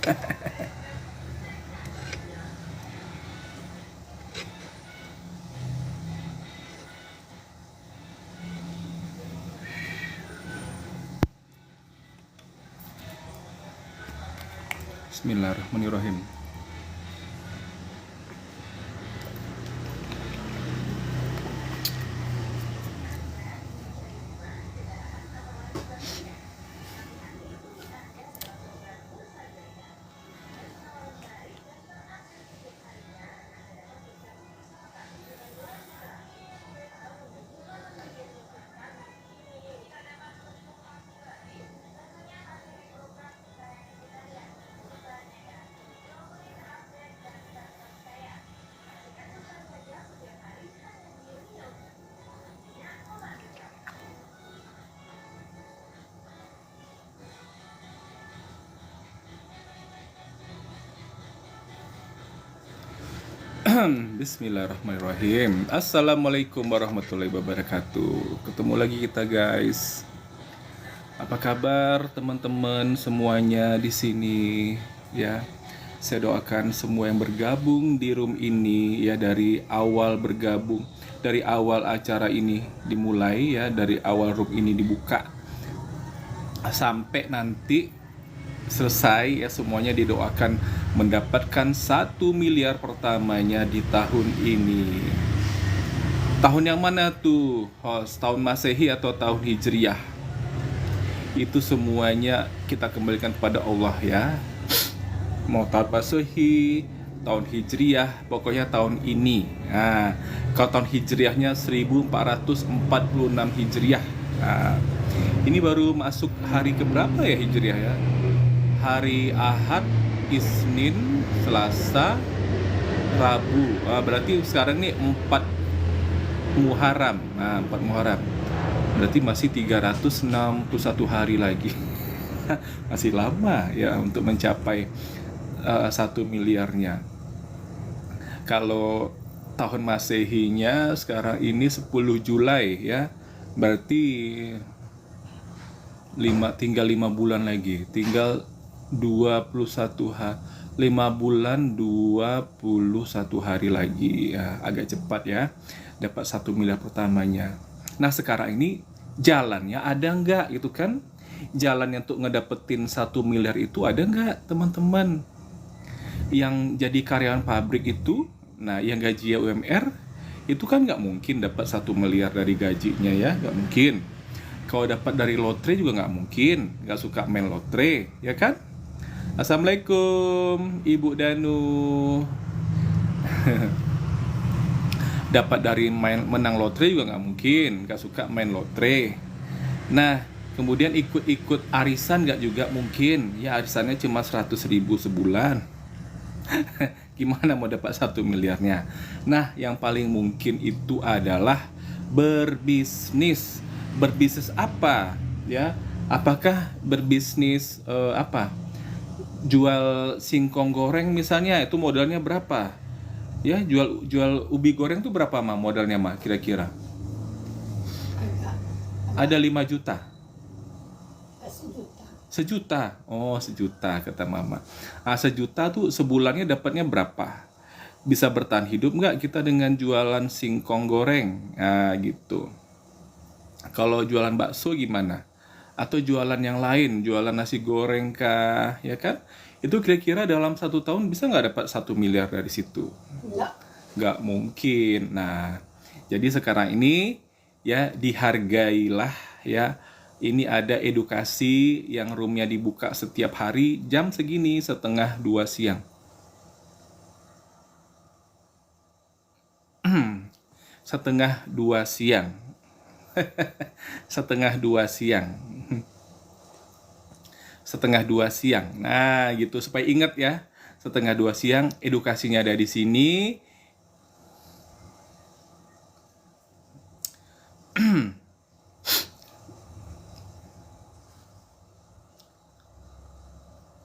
Bismillahirrahmanirrahim. Bismillahirrahmanirrahim. Assalamualaikum warahmatullahi wabarakatuh. Ketemu lagi kita guys. Apa kabar teman-teman semuanya di sini ya? Saya doakan semua yang bergabung di room ini ya, dari awal bergabung, dari awal acara ini dimulai ya, dari awal room ini dibuka sampai nanti selesai ya, semuanya didoakan mendapatkan 1 miliar pertamanya di tahun ini. Tahun yang mana tuh? Host, tahun Masehi atau tahun Hijriah? Itu semuanya kita kembalikan kepada Allah ya. Mau tahun Masehi, tahun Hijriah, pokoknya tahun ini. Nah, kalau tahun Hijriahnya 1446 Hijriah. Nah, ini baru masuk hari keberapa ya Hijriah ya? Hari Ahad, Isnin, Selasa, Rabu. Berarti sekarang nih 4 Muharram. Nah, 4 Muharram. Berarti masih 361 hari lagi. Masih lama ya untuk mencapai 1 miliarnya. Kalau tahun Masehinya sekarang ini 10 Julai ya. Berarti tinggal 5 bulan lagi. Tinggal 21 hari, 5 bulan 21 hari lagi ya, agak cepat ya dapat 1 miliar pertamanya. Nah sekarang ini jalannya ada nggak gitu kan? Jalannya untuk ngedapetin 1 miliar itu ada nggak teman-teman? Yang jadi karyawan pabrik itu, nah yang gajinya UMR itu kan nggak mungkin dapat 1 miliar dari gajinya ya, nggak mungkin. Kalau dapat dari lotre juga nggak mungkin, nggak suka main lotre ya kan? Assalamualaikum Ibu Danu. Dapat dari menang lotre juga nggak mungkin, nggak suka main lotre. Nah kemudian ikut-ikut arisan nggak juga mungkin, ya arisannya cuma 100.000 sebulan. Gimana mau dapat 1 miliarnya? Nah yang paling mungkin itu adalah berbisnis. Berbisnis apa ya? Apakah berbisnis apa? Jual singkong goreng misalnya, itu modalnya berapa? Ya, jual ubi goreng tuh berapa mah modalnya mah kira-kira? Ada 5 juta. Sejuta. Oh, sejuta kata mama. Sejuta tuh sebulannya dapatnya berapa? Bisa bertahan hidup nggak kita dengan jualan singkong goreng? Nah, gitu. Kalau jualan bakso gimana? Atau jualan yang lain, jualan nasi goreng kah, ya kan? Itu kira-kira dalam 1 tahun bisa nggak dapat 1 miliar dari situ? Nggak mungkin. Nah, jadi sekarang ini ya dihargailah ya. Ini ada edukasi yang roomnya dibuka setiap hari jam segini, 1:30 siang. 1:30 siang. 1:30 siang. 1:30 siang. Nah, gitu supaya ingat ya. 1:30 siang edukasinya ada di sini.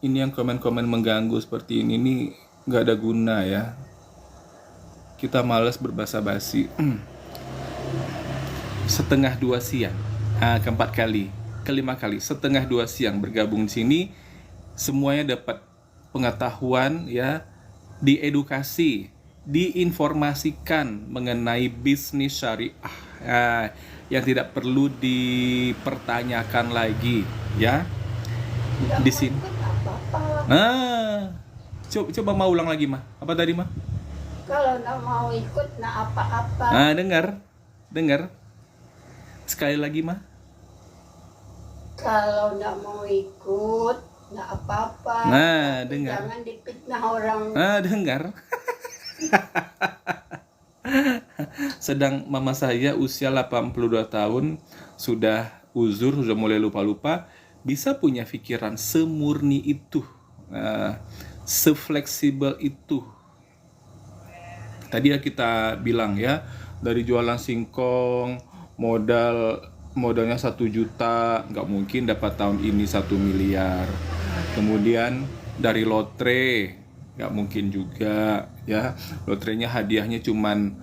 Ini yang komen-komen mengganggu seperti ini nih nggak ada guna ya. Kita malas berbasa-basi. 1:30 siang. Keempat kali, kelima kali, 1:30 siang bergabung di sini, semuanya dapat pengetahuan ya, diedukasi, diinformasikan mengenai bisnis syariah yang tidak perlu dipertanyakan lagi ya di sini. Coba mau ulang lagi mah. Apa tadi mah? Kalau nggak mau ikut, nah apa-apa. Dengar. Sekali lagi mah. Kalau nggak mau ikut, nggak apa-apa. Dengar. Jangan dipitnah orang. Dengar. Sedang mama saya usia 82 tahun, sudah uzur, sudah mulai lupa-lupa, bisa punya pikiran semurni itu, sefleksibel itu. Tadi ya kita bilang ya, dari jualan singkong, modalnya 1 juta, nggak mungkin dapat tahun ini 1 miliar. Kemudian dari lotre, nggak mungkin juga ya, lotrenya hadiahnya cuman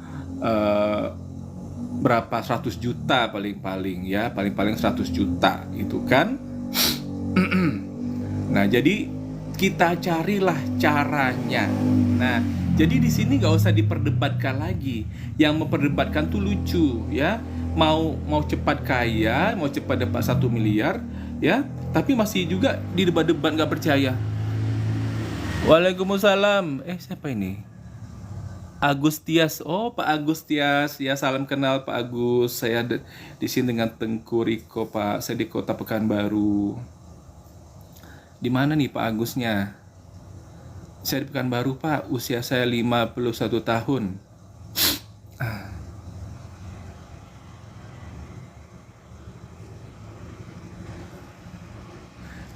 berapa 100 juta paling-paling ya, paling-paling 100 juta itu kan. Nah, jadi kita carilah caranya. Nah, jadi di sini nggak usah diperdebatkan lagi. Yang memperdebatkan tuh lucu ya. Mau cepat kaya, mau cepat dapat 1 miliar ya, tapi masih juga di debat-debat nggak percaya. Waalaikumsalam. Siapa ini? Agustias. Oh, Pak Agustias. Ya, salam kenal Pak Agus. Saya di sini dengan Tengku Riko, Pak. Saya di Kota Pekanbaru. Di mana nih Pak Agusnya? Saya di Pekanbaru, Pak. Usia saya 51 tahun.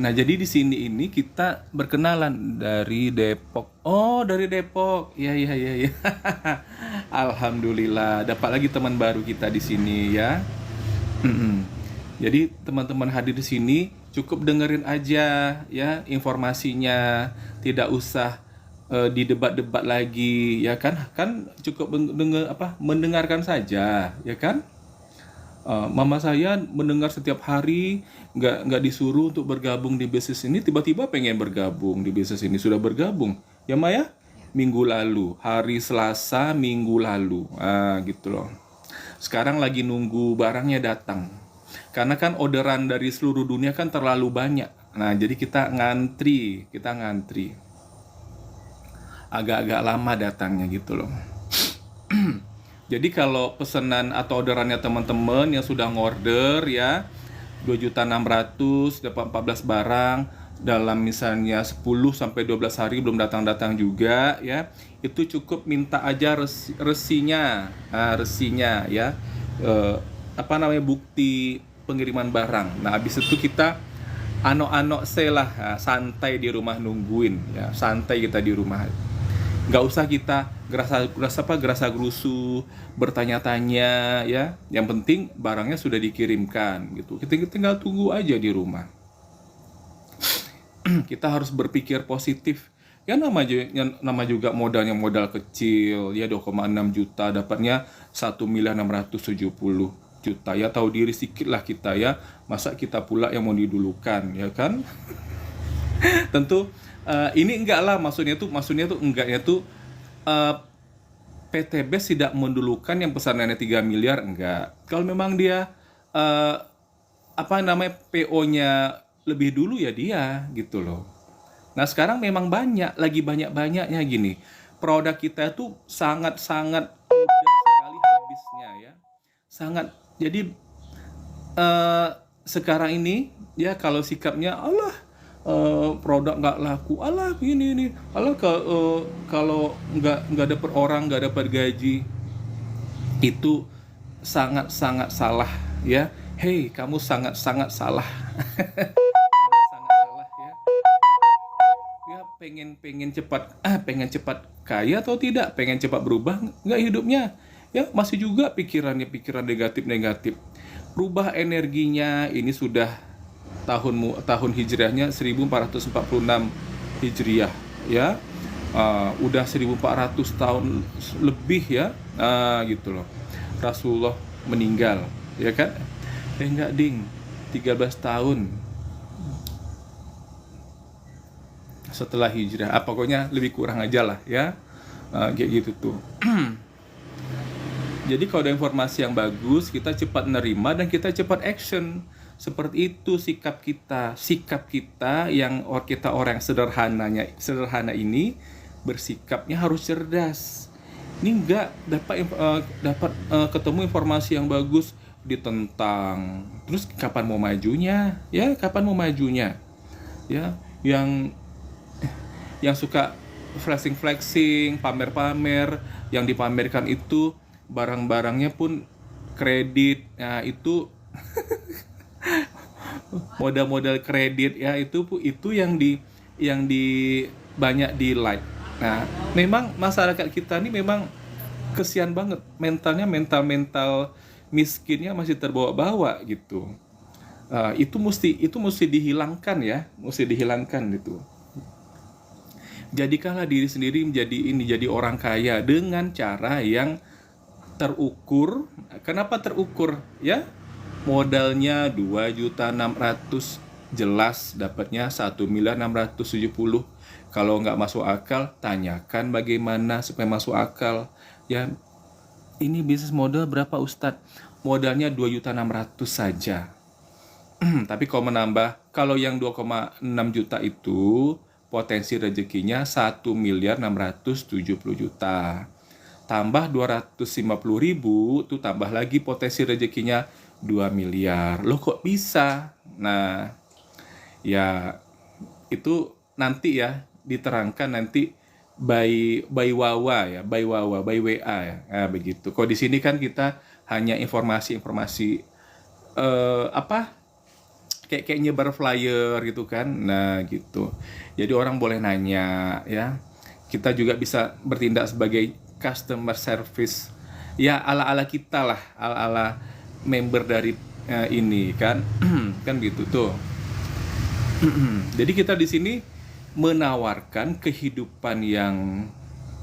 Nah, jadi di sini ini kita berkenalan dari Depok. Oh, dari Depok. Iya. Alhamdulillah, dapat lagi teman baru kita di sini ya. Jadi teman-teman hadir di sini cukup dengerin aja ya informasinya, tidak usah didebat-debat lagi ya kan? Kan cukup mendengarkan saja ya kan? Mama saya mendengar setiap hari, nggak disuruh untuk bergabung di bisnis ini, tiba-tiba pengen bergabung di bisnis ini, sudah bergabung ya Maya? Minggu lalu, hari Selasa minggu lalu, gitu loh. Sekarang lagi nunggu barangnya datang, karena kan orderan dari seluruh dunia kan terlalu banyak. Nah, jadi kita ngantri, agak-agak lama datangnya gitu loh. Jadi kalau pesanan atau orderannya teman-teman yang sudah ngorder ya 2.600.000 dapat 14 barang dalam misalnya 10 sampai 12 hari belum datang-datang juga ya, itu cukup minta aja resinya ya, bukti pengiriman barang. Nah, habis itu kita ano-ano selah, santai di rumah nungguin ya, santai kita di rumah. Nggak usah kita gerasa gerusu bertanya-tanya ya. Yang penting barangnya sudah dikirimkan gitu. Kita tinggal tunggu aja di rumah. Kita harus berpikir positif. Ya nama juga modalnya modal kecil ya, 2,6 juta dapatnya 1.670.000 ya, tahu diri sedikit lah kita ya. Masa kita pula yang mau didulukan ya kan? Tentu ini enggak lah, maksudnya tuh enggaknya tuh PT BES tidak mendulukan yang pesanannya 3 miliar, enggak. Kalau memang dia PO-nya lebih dulu ya dia gitu loh. Nah, sekarang memang lagi banyak-banyaknya gini. Produk kita tuh sangat-sangat mudah sekali habisnya ya. Sangat. Jadi sekarang ini ya kalau sikapnya Allah, produk nggak laku, alah ini alah kalau nggak dapat orang, nggak dapat gaji, itu sangat salah ya. Hei, kamu sangat salah. sangat salah ya pengen cepat kaya atau tidak, pengen cepat berubah nggak hidupnya ya, masih juga pikiran negatif. Rubah energinya. Ini sudah tahun hijriahnya 1446 hijriah ya, udah 1400 tahun lebih ya, gitu loh Rasulullah meninggal ya kan. Enggak ding, 13 tahun setelah hijrah. Pokoknya lebih kurang aja lah ya. Kayak gitu tuh. Jadi kalau ada informasi yang bagus, kita cepat nerima dan kita cepat action. Seperti itu sikap kita. Sikap kita yang kita orang sederhana ini bersikapnya harus cerdas. Ini enggak dapat ketemu informasi yang bagus ditentang. Terus kapan mau majunya? Ya, kapan mau majunya? Ya, yang suka flexing, pamer-pamer, yang dipamerkan itu barang-barangnya pun kredit. Nah, itu modal-modal kredit ya, itu yang di banyak di like. Nah, memang masyarakat kita ini memang kesian banget, mental miskinnya masih terbawa-bawa gitu. Itu mesti dihilangkan ya, mesti dihilangkan gitu. Jadikanlah diri sendiri jadi orang kaya dengan cara yang terukur. Kenapa terukur ya? Modalnya 2.600.000, jelas dapatnya 1.670.000. Kalau nggak masuk akal, tanyakan bagaimana supaya masuk akal ya. Ini bisnis modal berapa Ustadz? Modalnya 2.600.000 saja. Tapi kalau yang 2,6 juta itu potensi rezekinya 1.670.000. Tambah 250.000 tuh tambah lagi potensi rezekinya 2 miliar. Loh kok bisa? Nah, ya itu nanti ya diterangkan nanti by WA ya. Nah, begitu. Kalau di sini kan kita hanya informasi kayak nyebar flyer gitu kan. Nah, gitu. Jadi orang boleh nanya ya. Kita juga bisa bertindak sebagai customer service. Ya, ala-ala kita lah, ala-ala member dari ini kan. Kan gitu tuh. Jadi kita di sini menawarkan kehidupan yang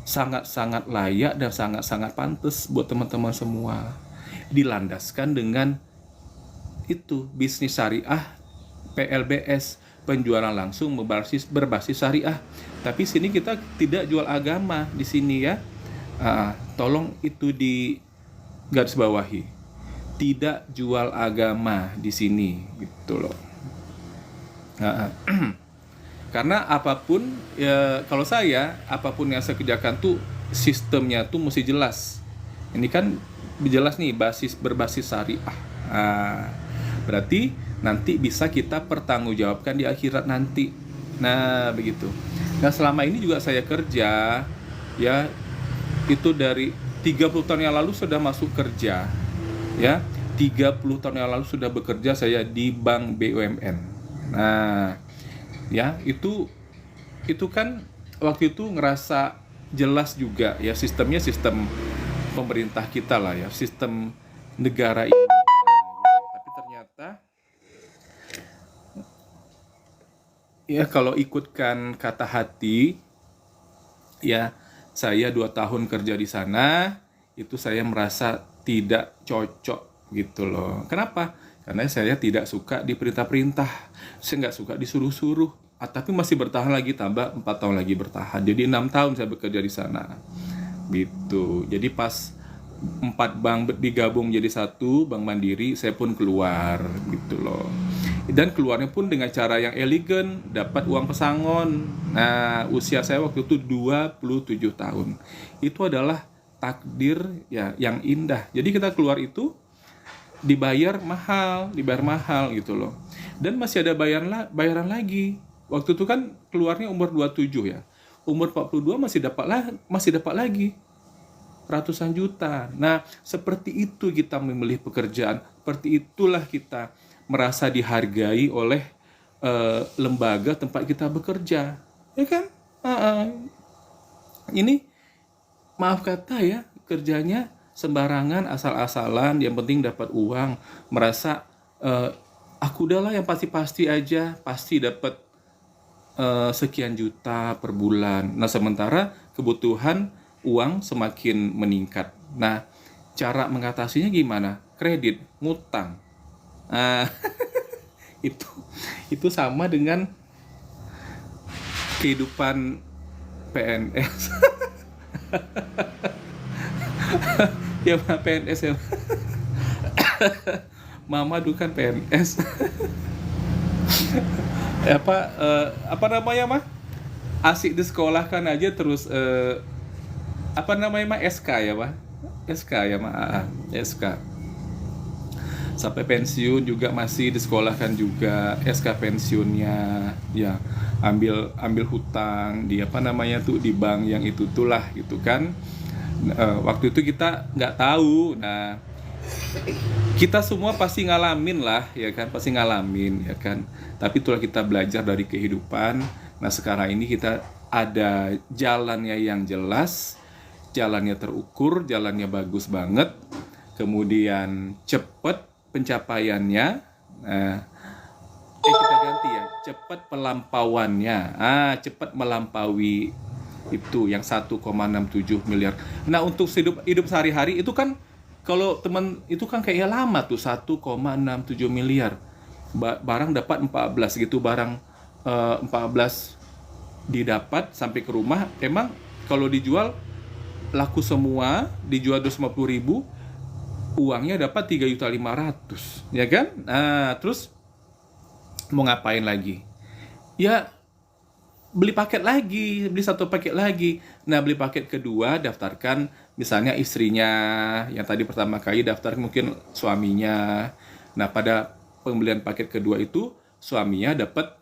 sangat-sangat layak dan sangat-sangat pantas buat teman-teman semua. Dilandaskan dengan itu bisnis syariah, PLBS, penjualan langsung berbasis syariah. Tapi sini kita tidak jual agama di sini ya. Tolong itu di garis bawahi. Tidak jual agama di sini gitu loh. Karena apapun ya, kalau apapun yang saya kerjakan tuh sistemnya tuh mesti jelas. Ini kan jelas nih berbasis syariah. Berarti nanti bisa kita pertanggungjawabkan di akhirat nanti. Nah, begitu. Nah, selama ini juga saya kerja ya, itu dari 30 tahun yang lalu sudah masuk kerja. Ya, 30 tahun yang lalu sudah bekerja saya di Bank BUMN. Nah, ya, itu kan waktu itu ngerasa jelas juga ya, sistemnya sistem pemerintah kita lah ya, sistem negara ini. Tapi ternyata ya kalau ikutkan kata hati ya, saya 2 tahun kerja di sana itu saya merasa tidak cocok gitu loh. Kenapa? Karena saya tidak suka diperintah-perintah, saya nggak suka disuruh-suruh. Tapi masih bertahan lagi, tambah 4 tahun lagi bertahan. Jadi 6 tahun saya bekerja di sana. Gitu. Jadi pas 4 bank digabung jadi 1 Bank Mandiri, saya pun keluar gitu loh. Dan keluarnya pun dengan cara yang elegan, dapat uang pesangon. Nah, usia saya waktu itu 27 tahun. Itu adalah takdir ya yang indah. Jadi kita keluar itu dibayar mahal gitu loh. Dan masih ada bayaran lagi. Waktu itu kan keluarnya umur 27 ya. Umur 42 masih dapat lagi ratusan juta. Nah, seperti itu kita memilih pekerjaan. Seperti itulah kita merasa dihargai oleh lembaga tempat kita bekerja. Ya kan? Ini maaf kata ya, kerjanya sembarangan, asal-asalan, yang penting dapat uang, merasa aku udahlah yang pasti-pasti aja, pasti dapat sekian juta per bulan. Nah, sementara kebutuhan uang semakin meningkat. Nah, cara mengatasinya gimana? Kredit, ngutang. Itu sama dengan kehidupan PNS. Ya Ma, PNS ya. Mama dulu kan PNS. Apa namanya mah? Asik di sekolah kan aja terus apa namanya mah, SK ya mah? SK ya mah, SK. Sampai pensiun juga masih disekolahkan juga, SK pensiunnya ya, ambil hutang di apa namanya tuh, di bank yang itu itulah gitu kan. Waktu itu kita nggak tahu. Nah, kita semua pasti ngalamin lah ya kan, pasti ngalamin ya kan, tapi itulah kita belajar dari kehidupan. Nah, sekarang ini kita ada jalannya yang jelas, jalannya terukur, jalannya bagus banget, kemudian cepet pencapaiannya. Kita ganti ya, cepat pelampauannya. Cepat melampaui itu yang 1,67 miliar. Nah, untuk hidup sehari-hari itu kan, kalau teman itu kan kayaknya lama tuh, 1,67 miliar. Barang dapat 14 gitu, barang 14 didapat sampai ke rumah. Emang kalau dijual laku semua, dijual 250.000, uangnya dapat 3.500.000, ya kan? Nah, terus mau ngapain lagi? Ya beli paket lagi, beli satu paket lagi. Nah, beli paket kedua, daftarkan misalnya istrinya, yang tadi pertama kali daftar mungkin suaminya. Nah, pada pembelian paket kedua itu suaminya dapat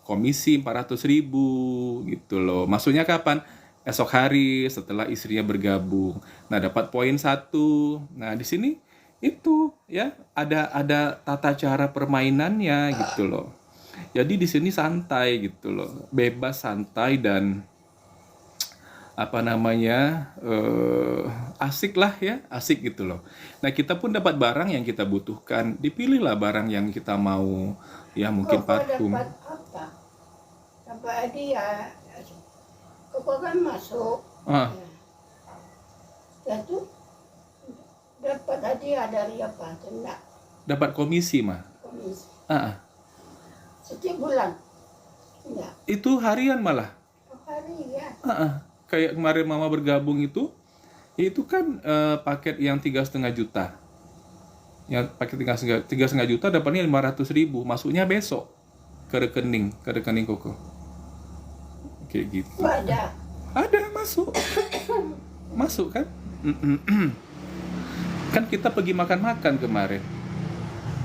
komisi 400.000 gitu loh. Maksudnya kapan? Esok hari setelah istrinya bergabung. Nah, dapat poin 1. Nah, di sini itu ya ada tata cara permainannya gitu loh. Jadi di sini santai gitu loh, bebas, santai, dan apa namanya, asik lah ya, asik gitu loh. Nah, kita pun dapat barang yang kita butuhkan, dipilihlah barang yang kita mau, ya mungkin parfum. Dapat apa? Dapat hadiah. Koko kan masuk. Ya tuh dapat hadiah dari apa? Tidak. Dapat komisi mah. Komisi. Setiap bulan. Enggak. Itu harian malah. Harian. Kayak kemarin mama bergabung itu kan paket yang 3,5 juta. Yang paket 3,5 juta dapatnya 500.000, masuknya besok ke rekening Koko. Kayak gitu. Ada masuk kan. Kan kita pergi makan kemarin,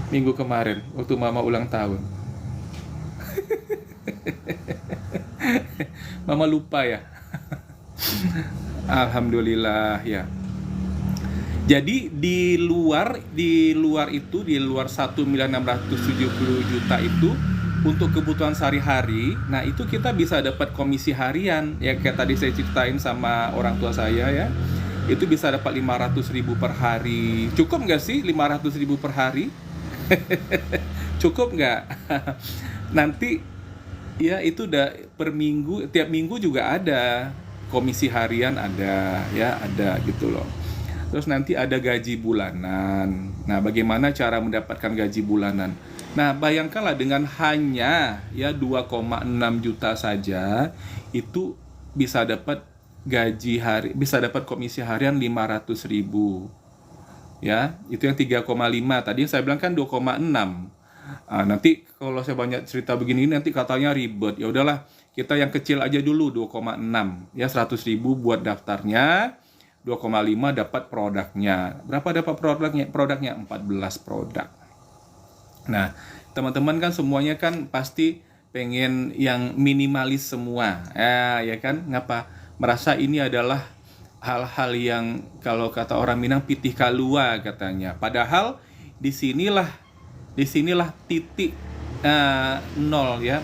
minggu kemarin waktu mama ulang tahun. Mama lupa ya. Alhamdulillah ya. Jadi di luar itu, di luar 1.670.000 itu untuk kebutuhan sehari-hari. Nah, itu kita bisa dapat komisi harian ya, kayak tadi saya ceritain sama orang tua saya ya. Itu bisa dapat 500.000 per hari. Cukup nggak sih 500.000 per hari? Cukup nggak? Nanti ya itu udah per minggu, tiap minggu juga ada komisi harian, ada ya, ada gitu loh. Terus nanti ada gaji bulanan. Nah, bagaimana cara mendapatkan gaji bulanan? Nah, bayangkanlah dengan hanya ya 2,6 juta saja itu bisa dapat gaji bisa dapat komisi harian 500.000. Ya, itu yang 3,5. Tadi yang saya bilang kan 2,6. Nanti kalau saya banyak cerita begini nanti katanya ribet. Ya udahlah, kita yang kecil aja dulu, 2,6. Ya, 100.000 buat daftarnya, 2,5 dapat produknya. Berapa dapat produknya? Produknya 14 produk. Nah, teman-teman kan semuanya kan pasti pengen yang minimalis semua. Ya kan? Ngapa? Merasa ini adalah hal-hal yang kalau kata orang Minang pitih kalua katanya. Padahal disinilah titik nol ya.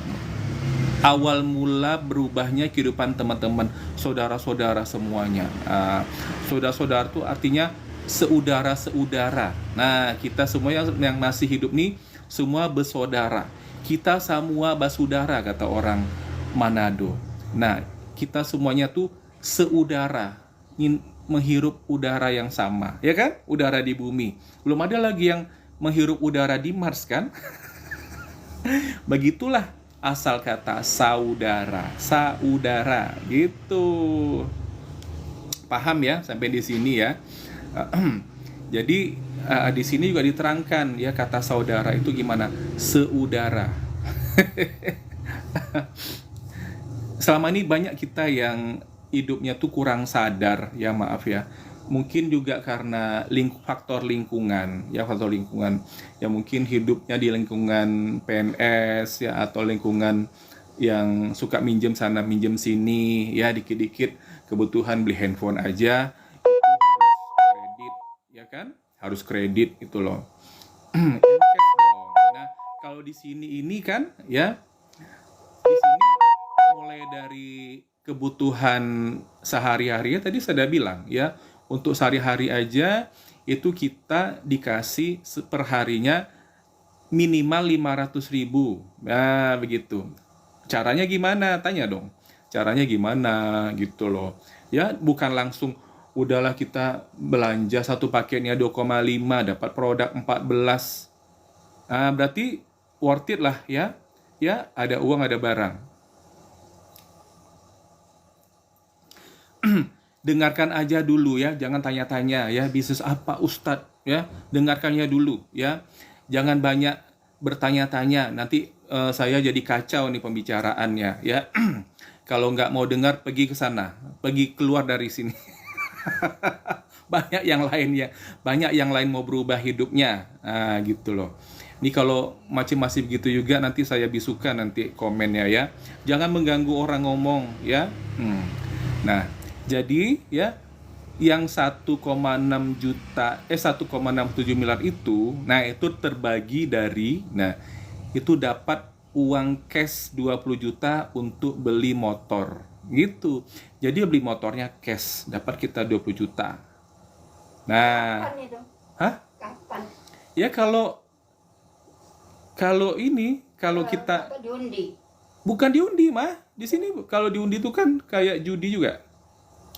Awal mula berubahnya kehidupan teman-teman, saudara-saudara semuanya. Saudara-saudara itu artinya seudara-seudara. Nah, kita semua yang masih hidup nih semua bersaudara. Kita semua basudara kata orang Manado. Nah, kita semuanya tuh seudara, menghirup udara yang sama, ya kan? Udara di bumi. Belum ada lagi yang menghirup udara di Mars kan? Begitulah asal kata saudara. Saudara gitu. Paham ya sampai di sini ya. Jadi di sini juga diterangkan ya kata saudara itu gimana? Seudara. Selama ini banyak kita yang hidupnya tuh kurang sadar ya, maaf ya. Mungkin juga karena faktor lingkungan ya, faktor lingkungan ya, mungkin hidupnya di lingkungan PNS ya, atau lingkungan yang suka minjem sana minjem sini ya, dikit-dikit kebutuhan beli handphone aja itu harus kredit ya kan, harus kredit itu loh. Cash dong. Nah kalau di sini ini kan ya, di sini mulai dari kebutuhan sehari-hari ya, tadi saya udah bilang ya, untuk sehari-hari aja itu kita dikasih perharinya minimal 500.000. Nah begitu. Caranya gimana? Tanya dong. Caranya gimana gitu loh. Ya bukan langsung udahlah kita belanja satu paketnya 2,5 dapat produk 14. Nah, berarti worth it lah ya. Ya ada uang ada barang. Dengarkan aja dulu ya, jangan tanya-tanya ya, bisnis apa Ustadz ya, dengarkannya dulu ya. Jangan banyak bertanya-tanya, nanti saya jadi kacau nih pembicaraannya ya. Kalau nggak mau dengar, pergi ke sana, pergi keluar dari sini. Banyak yang lainnya, banyak yang lain mau berubah hidupnya, gitu loh. Ini kalau masih begitu juga, nanti saya bisukan nanti komennya ya. Jangan mengganggu orang ngomong ya. Nah, jadi ya, yang 1,6 juta 1,67 miliar itu, nah itu terbagi dari, nah itu dapat uang cash 20 juta untuk beli motor gitu. Jadi beli motornya cash, dapat kita 20 juta. Nah, Kapan itu? hah? Kapan? Ya kalau ini kalau kita Apa diundi? bukan diundi mah. Di sini kalau diundi itu kan kayak judi juga.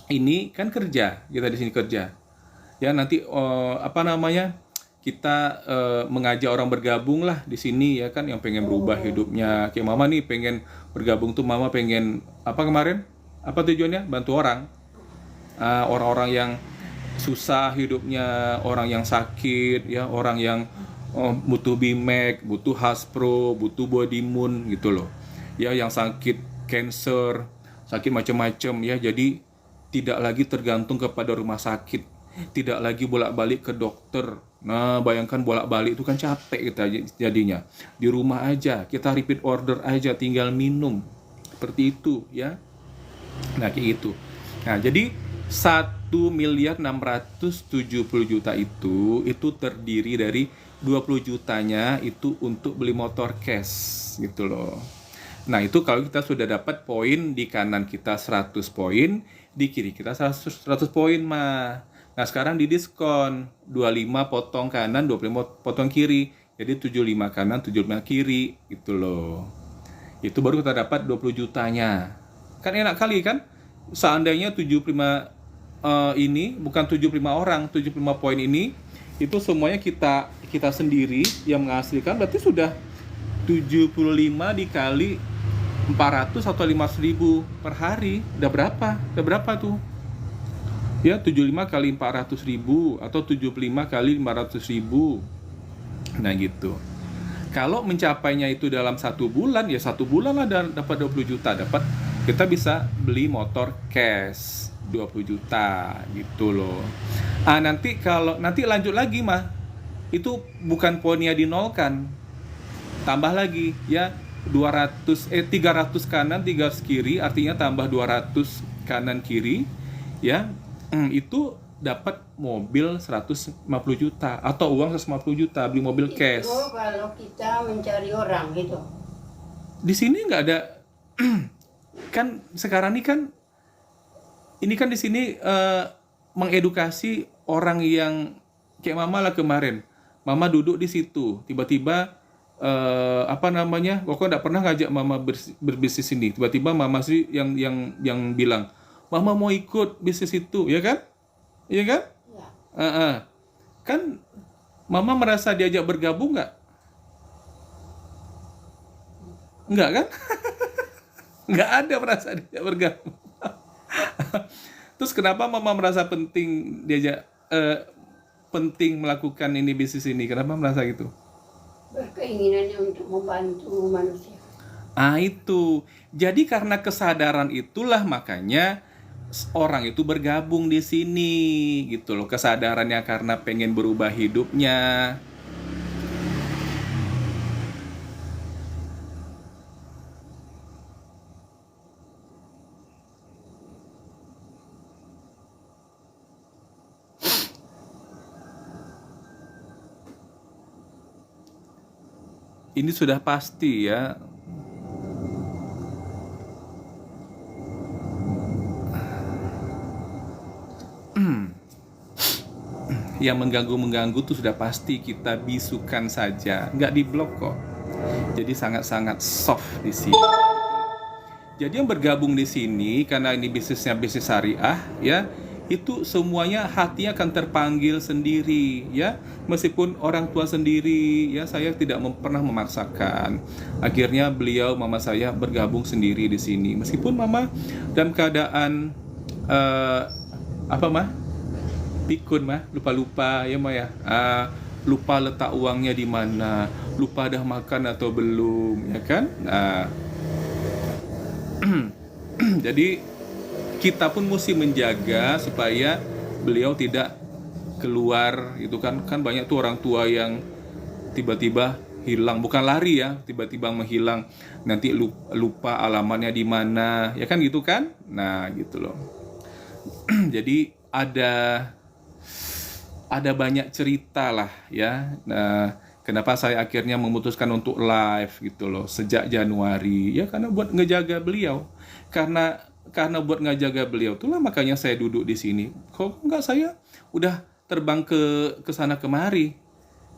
Ini kan kerja, kita di sini kerja. Ya nanti apa namanya? Kita mengajak orang bergabung lah di sini ya kan, yang pengen berubah hidupnya. Kayak mama nih pengen bergabung tuh, mama pengen apa kemarin? Apa tujuannya? Bantu orang. Orang-orang yang susah hidupnya, orang yang sakit ya, orang yang butuh Bimek, butuh Haspro, butuh Bodymoon gitu loh. Ya yang sakit cancer, sakit macam-macam ya. Jadi tidak lagi tergantung kepada rumah sakit, tidak lagi bolak-balik ke dokter. Nah, bayangkan bolak-balik itu kan capek kita jadinya. Di rumah aja, kita repeat order aja, tinggal minum. Seperti itu ya. Nah, kayak gitu. Nah, jadi 1.670.000.000 itu terdiri dari 20 jutanya itu untuk beli motor cash gitu loh. Nah, itu kalau kita sudah dapat poin, di kanan kita 100 poin, di kiri kita 100 poin mah. Nah, sekarang di diskon 25 potong kanan, 25 potong kiri. Jadi 75 kanan, 75 kiri gitu loh. Itu baru kita dapat 20 jutanya. Kan enak kali kan? Seandainya 75 ini bukan 75 orang, 75 poin ini itu semuanya kita sendiri yang menghasilkan, berarti sudah 75 dikali 400 atau 500.000 per hari. Udah berapa tuh? Ya 75 kali 400.000 atau 75 kali 500.000. Nah gitu. Kalau mencapainya itu dalam 1 bulan, ya 1 bulan lah dapat 20 juta. Dapat, kita bisa beli motor cash 20 juta gitu loh. Nanti kalau nanti lanjut lagi mah, itu bukan poinnya dinolkan. Tambah lagi ya, 300 kanan 300 kiri, artinya tambah 200 kanan kiri ya. Itu dapat mobil 150 juta atau uang 150 juta beli mobil cash. Itu kalau kita mencari orang gitu. Di sini nggak ada kan sekarang ini kan di sini mengedukasi orang yang kayak mama lah kemarin. Mama duduk di situ, tiba-tiba pokoknya nggak pernah ngajak mama berbisnis ini. Tiba-tiba mama sih yang bilang, mama mau ikut bisnis itu, ya kan? Iya kan? Ya. Kan mama merasa diajak bergabung nggak? Enggak kan? Enggak ada merasa diajak bergabung. Terus kenapa mama merasa penting diajak penting melakukan ini bisnis ini? Kenapa merasa gitu? Berkeinginannya untuk membantu manusia. Ah itu. Jadi karena kesadaran itulah makanya orang itu bergabung di sini gitu loh. Kesadarannya karena pengen berubah hidupnya. Ini sudah pasti ya. Yang mengganggu-mengganggu tuh sudah pasti kita bisukan saja, nggak diblok kok. Jadi sangat-sangat soft di sini. Jadi yang bergabung di sini karena ini bisnisnya bisnis syariah ya, itu semuanya hatinya akan terpanggil sendiri ya. Meskipun orang tua sendiri ya, saya tidak pernah memaksakan. Akhirnya beliau mama saya bergabung sendiri di sini. Meskipun mama dalam keadaan apa mah? Pikun mah, lupa-lupa ya mah ya. Lupa letak uangnya di mana, lupa dah makan atau belum ya kan? Jadi kita pun mesti menjaga supaya beliau tidak keluar itu kan banyak tuh orang tua yang tiba-tiba hilang, bukan lari ya, tiba-tiba menghilang, nanti lupa alamatnya di mana ya kan gitu kan. Nah gitu loh. Jadi ada banyak cerita lah ya. Nah, kenapa saya akhirnya memutuskan untuk live gitu loh sejak Januari ya, karena buat ngejaga beliau. Karena buat ngejaga beliau itulah makanya saya duduk di sini. Kok enggak saya udah terbang ke sana kemari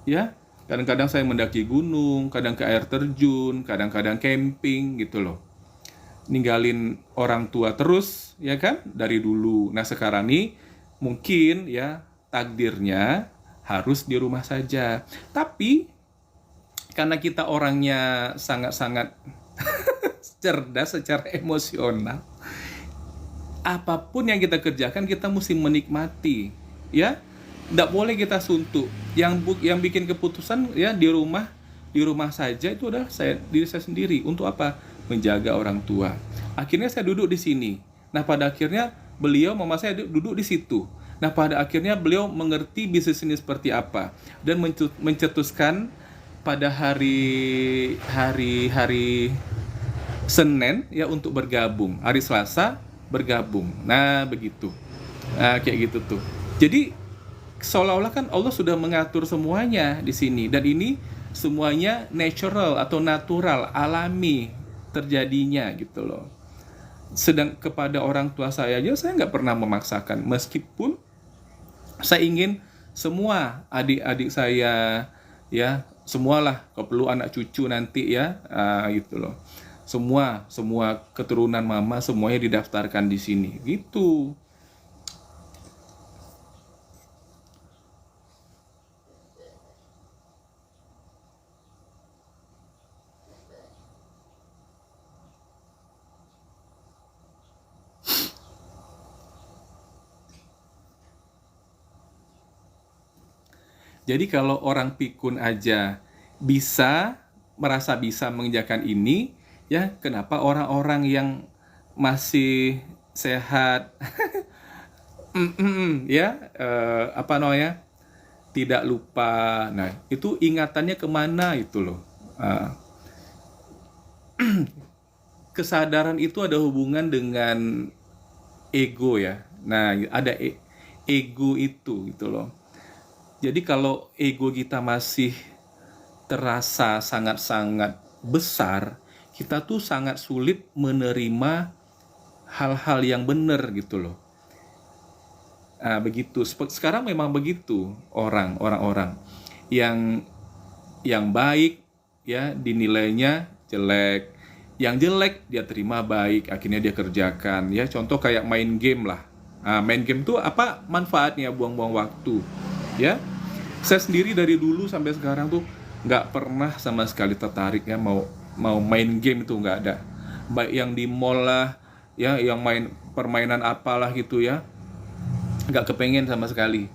ya. Kadang-kadang saya mendaki gunung, kadang ke air terjun, kadang-kadang camping gitu loh. Ninggalin orang tua terus ya kan dari dulu. Nah sekarang nih mungkin ya takdirnya harus di rumah saja. Tapi karena kita orangnya sangat-sangat cerdas secara emosional, apapun yang kita kerjakan kita mesti menikmati, ya. Tidak boleh kita suntuk. Yang bikin keputusan ya di rumah saja itu adalah diri saya sendiri. Untuk apa? Menjaga orang tua. Akhirnya saya duduk di sini. Nah pada akhirnya beliau mama saya duduk di situ. Nah pada akhirnya beliau mengerti bisnis ini seperti apa dan mencetuskan pada hari Senin ya untuk bergabung, hari Selasa bergabung. Nah begitu, kayak gitu tuh. Jadi seolah-olah kan Allah sudah mengatur semuanya di sini dan ini semuanya natural atau natural, alami terjadinya gitu loh. Sedang kepada orang tua saya aja saya nggak pernah memaksakan, meskipun saya ingin semua adik-adik saya ya, semualah kalau perlu anak cucu nanti ya, gitu loh. Semua keturunan mama semuanya didaftarkan di sini gitu. Jadi kalau orang pikun aja merasa bisa mengerjakan ini, ya kenapa orang-orang yang masih sehat, ya apa namanya, tidak lupa. Nah itu ingatannya kemana itu loh. Kesadaran itu ada hubungan dengan ego ya. Nah ada ego itu gitu loh. Jadi kalau ego kita masih terasa sangat-sangat besar, kita tuh sangat sulit menerima hal-hal yang benar gitu loh. Nah, begitu. Sekarang memang begitu orang-orang yang baik ya dinilainya jelek, yang jelek dia terima baik, akhirnya dia kerjakan. Ya contoh kayak main game lah. Nah, main game tuh apa manfaatnya? Buang-buang waktu. Ya, saya sendiri dari dulu sampai sekarang tuh nggak pernah sama sekali tertarik ya mau mau main game itu nggak ada. Baik yang di mall lah, ya, yang main permainan apalah gitu ya, nggak kepengen sama sekali.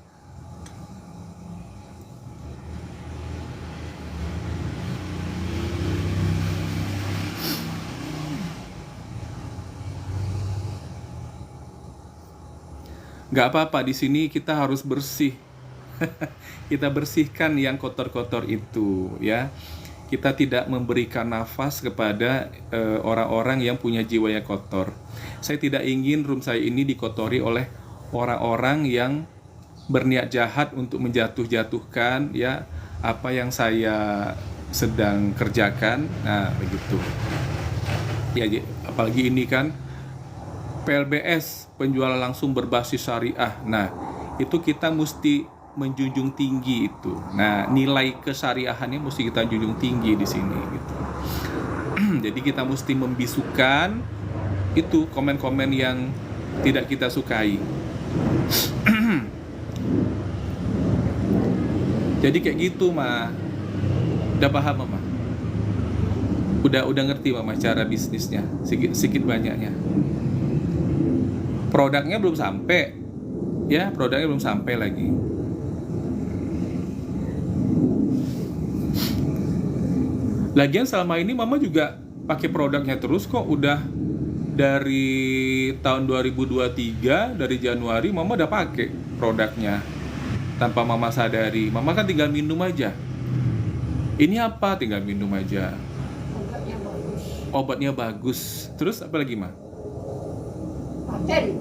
Nggak apa-apa, di sini kita harus bersih. Kita bersihkan yang kotor-kotor itu, ya. Kita tidak memberikan nafas kepada orang-orang yang punya jiwa yang kotor. Saya tidak ingin room saya ini dikotori oleh orang-orang yang berniat jahat untuk menjatuh-jatuhkan ya apa yang saya sedang kerjakan. Nah, begitu. Ya, apalagi ini kan PLBS, penjualan langsung berbasis syariah. Nah, itu kita mesti menjunjung tinggi itu. Nah, nilai kesyariahannya mesti kita junjung tinggi di sini gitu. Jadi kita mesti membisukan itu komen-komen yang tidak kita sukai. Jadi kayak gitu, Ma. Udah paham, Mama? Udah ngerti, Mama, cara bisnisnya sedikit banyaknya. Produknya belum sampai, ya, produknya belum sampai lagi. Lagian selama ini Mama juga pakai produknya terus kok. Udah dari tahun 2023, dari Januari Mama udah pakai produknya tanpa Mama sadari. Mama kan tinggal minum aja. Ini apa? Tinggal minum aja. Obatnya bagus. Obatnya bagus. Terus apa lagi, Ma?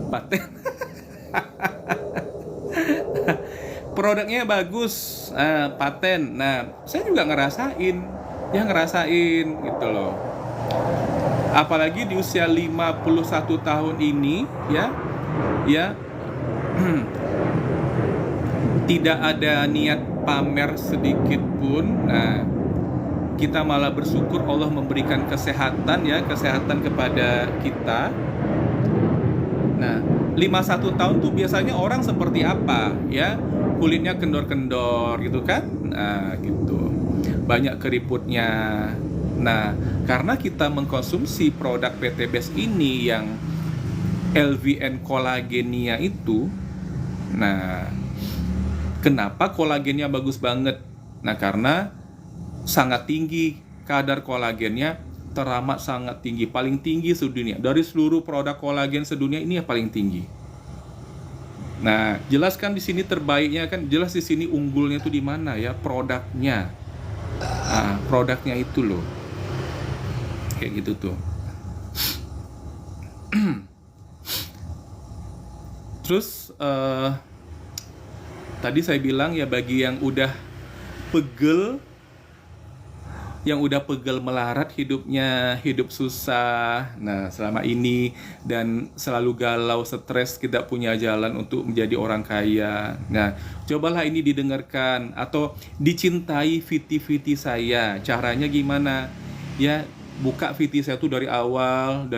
Paten. Produknya bagus, paten. Nah, saya juga ngerasain gitu loh. Apalagi di usia 51 tahun ini, ya, tidak ada niat pamer sedikit pun. Nah, kita malah bersyukur Allah memberikan kesehatan kepada kita. Nah, 51 tahun tuh biasanya orang seperti apa, ya? Kulitnya kendor-kendor gitu kan? Nah, gitu. Banyak keriputnya. Nah, karena kita mengkonsumsi produk PT Best ini yang LVN kolagenia itu, nah, kenapa kolagennya bagus banget? Nah, karena sangat tinggi kadar kolagennya, teramat sangat tinggi, paling tinggi sedunia. Dari seluruh produk kolagen sedunia ini yang paling tinggi. Nah, jelaskan di sini terbaiknya kan, jelas di sini unggulnya itu di mana ya, produknya. Nah, produknya itu loh. Kayak gitu tuh. Terus tadi saya bilang ya, bagi yang udah pegel, melarat hidupnya, hidup susah, nah selama ini, dan selalu galau, stres, tidak punya jalan untuk menjadi orang kaya. Nah, cobalah ini didengarkan atau dicintai VT saya. Caranya gimana? Ya, buka VT saya tuh dari awal,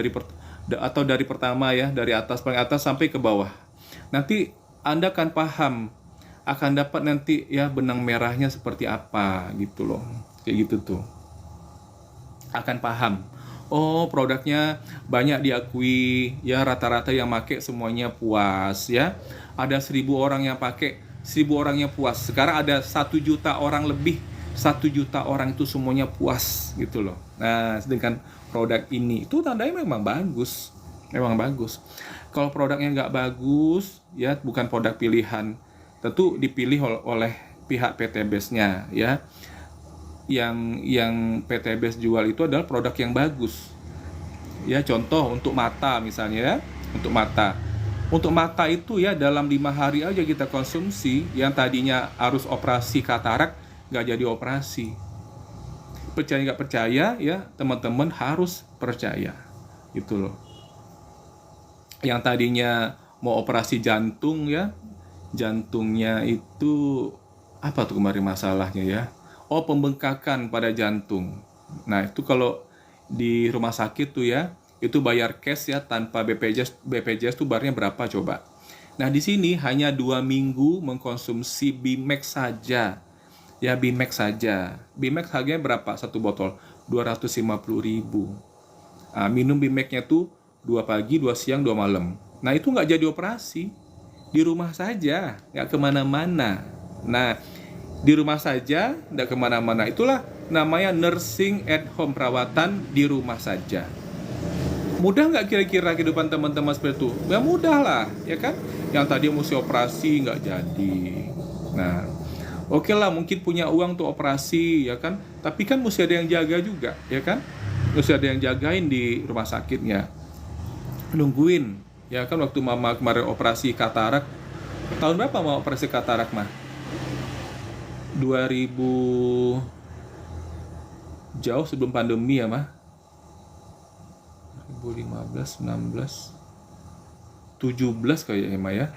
atau dari pertama ya, dari atas, paling atas sampai ke bawah. Nanti Anda akan paham, akan dapat nanti ya benang merahnya seperti apa gitu loh. Kayak gitu tuh. Akan paham. Oh, produknya banyak diakui ya, rata-rata yang pakai semuanya puas ya. Ada 1.000 orang yang pakai, 1.000 orangnya puas. Sekarang ada 1 juta orang lebih. 1 juta orang itu semuanya puas gitu loh. Nah, sedangkan produk ini itu tandanya memang bagus. Memang bagus. Kalau produknya nggak bagus ya, bukan produk pilihan. Tentu dipilih oleh pihak PT Best-nya ya. Yang PT Best jual itu adalah produk yang bagus. Ya, contoh untuk mata misalnya ya. Untuk mata itu ya, dalam 5 hari aja kita konsumsi, yang tadinya harus operasi katarak nggak jadi operasi. Percaya nggak percaya ya, teman-teman harus percaya. Gitu loh. Yang tadinya mau operasi jantung ya, jantungnya itu apa tuh kemarin masalahnya ya? Oh, pembengkakan pada jantung. Nah, itu kalau di rumah sakit tuh ya, itu bayar cash ya, tanpa BPJS tuh bayarnya berapa coba? Nah, di sini hanya 2 minggu mengkonsumsi Bimax saja. Ya, Bimax saja. Bimax harganya berapa satu botol? 250.000. Minum Bimeknya tuh 2 pagi, 2 siang, 2 malam. Nah itu nggak jadi operasi, di rumah saja, nggak kemana-mana. Nah di rumah saja, nggak kemana-mana, itulah namanya nursing at home, perawatan di rumah saja. Mudah nggak kira-kira kehidupan teman-teman seperti itu? Ya mudah lah, ya kan? Yang tadi mesti operasi nggak jadi. Nah, oke lah, mungkin punya uang tuh operasi, ya kan? Tapi kan mesti ada yang jaga juga, ya kan? Mesti ada yang jagain di rumah sakitnya. Nungguin, ya kan? Waktu mama kemarin operasi katarak, tahun berapa mau operasi katarak mah? 2000, jauh sebelum pandemi ya mah. 2015, 16, 17 kayaknya mah ya.